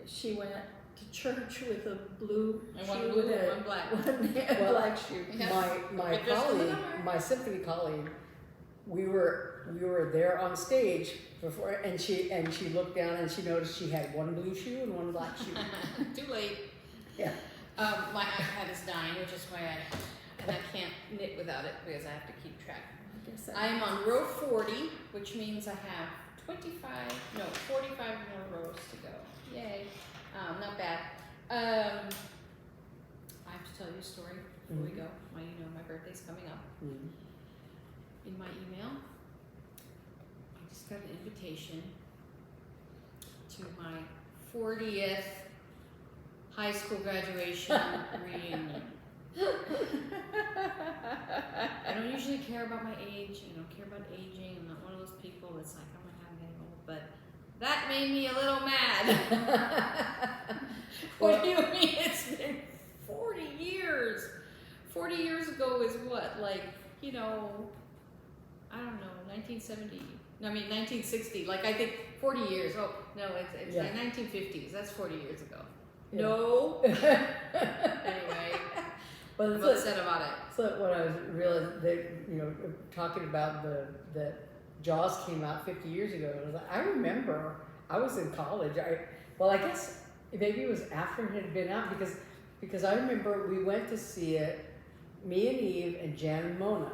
she went to church with a blue And shoe one blue and and one black. one black shoe. Yeah. My It just colleague, doesn't matter. my symphony colleague, we were there on stage before, and she looked down and she noticed she had one blue shoe and one black shoe. Too late. Yeah. My iPad is dying, which is why I can't knit without it because I have to keep track. I guess I am on row 40, which means I have 45 more rows to go. Yay. Not bad. I have to tell you a story before we go. Well, you know my birthday's coming up. In my email, I just got an invitation to my 40th high school graduation reunion. I don't usually care about my age. I don't care about aging. I'm not one of those people that's like, oh my god, I'm getting old. But that made me a little mad. What do you mean? It's been 40 years. 40 years ago is what? Like, you know, I don't know, 1960. Like, I think 40 years. Oh, no, it's Yeah. like 1950s. That's 40 years ago. Yeah. No. Anyway, Well, I'm it's upset about it. so when I was really, you know, talking about that Jaws came out 50 years ago, I was like, I remember I was in college. I guess maybe it was after it had been out because I remember we went to see it, me and Eve and Jan and Mona,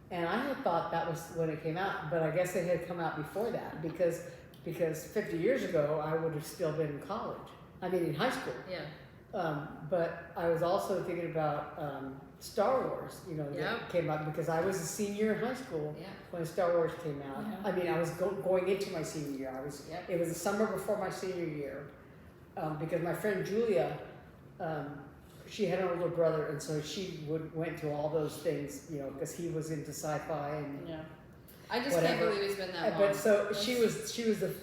and I had thought that was when it came out, but I guess it had come out before that because 50 years ago I would have still been in college. I mean, in high school. Yeah. But I was also thinking about Star Wars, you know, that came out because I was a senior in high school Yeah. when Star Wars came out. Yeah. I mean, I was going into my senior year. It was the summer before my senior year because my friend Julia, she had an older brother, and so she went to all those things, you know, because he was into sci-fi and. Yeah. I just Whatever. can't believe it's been that long. But so That's she was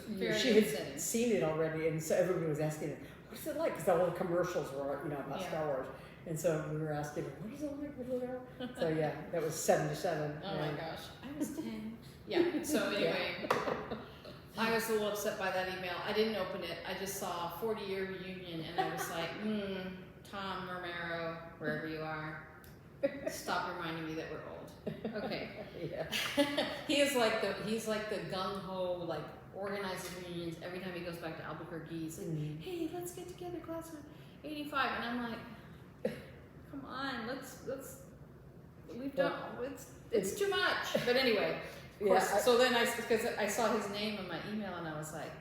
very she had upsetting. seen it already, and so everybody was asking her, "What's it like?" Because all the commercials were, you know, about Yeah. Star Wars, and so we were asking her, "What is it like?" So yeah, that was 77. Oh my gosh, I was 10. Yeah, so anyway, I was a little upset by that email. I didn't open it. I just saw 40-year reunion, and I was like, Tom Romero, wherever you are, stop reminding me that we're old. Okay. Yeah. He's like the gung ho, like organizes reunions every time he goes back to Albuquerque. He's like, hey, let's get together, class of '85, and I'm like, come on, let's we've done it's too much. But anyway, of course. Yeah, So then because I saw his name in my email, and I was like,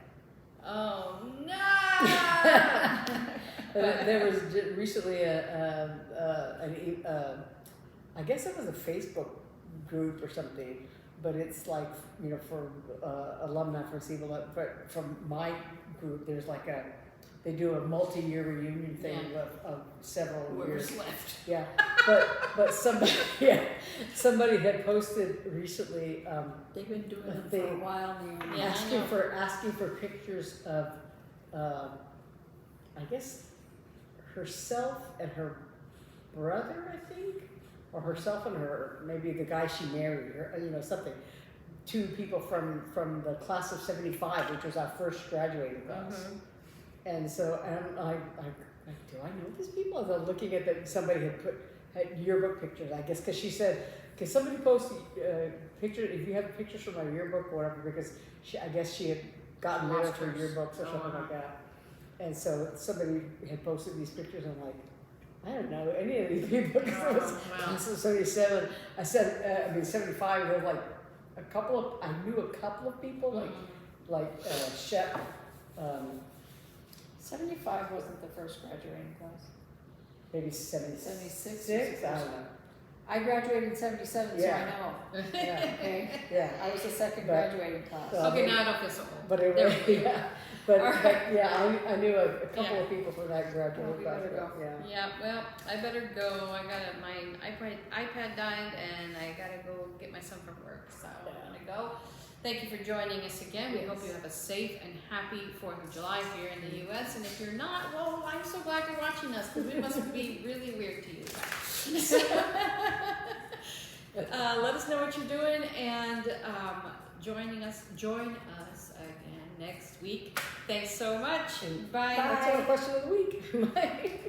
oh no. There was recently I guess it was a Facebook group or something, but it's like, you know, for alumni from SAL, but from my group, there's like they do a multi-year reunion thing of several years. Whoever's left. Yeah, but somebody had posted recently They've been doing it for They- a while now. Yeah. asking for pictures of I guess, herself and her brother, I think, or herself and maybe the guy she married, or, you know, something. 2 people from the class of '75, which was our first graduating class. And so, do I know these people? I was looking at that somebody had yearbook pictures, I guess, because she said, can somebody post pictures, if you have pictures from my yearbook or whatever, because I guess she had gotten rid of her yearbooks or something like that. And so somebody had posted these pictures, and I'm like, I don't know any of these people. Class of 77, I said, 75, there were like I knew a couple of people, like Shep. 75 wasn't the first graduating class. Maybe 76. 76. I don't know. I graduated in 77, Yeah. so I know. Yeah. Okay. Yeah. I was the second graduating class. Okay, now I don't feel so old. But it There was, we go. yeah. But yeah, I knew a couple Yeah. of people from that graduate Oh, you class. better go. Yeah. Yeah, well, I better go. My iPad died, and I gotta go get my son from work, so I'm gonna go. Thank you for joining us again. We hope you have a safe and happy 4th of July here in the U.S. And if you're not, well, I'm so glad you're watching us, because we must be really weird to you guys. Let us know what you're doing, and join us again next week. Thanks so much. And Bye. That's our question of the week. Bye.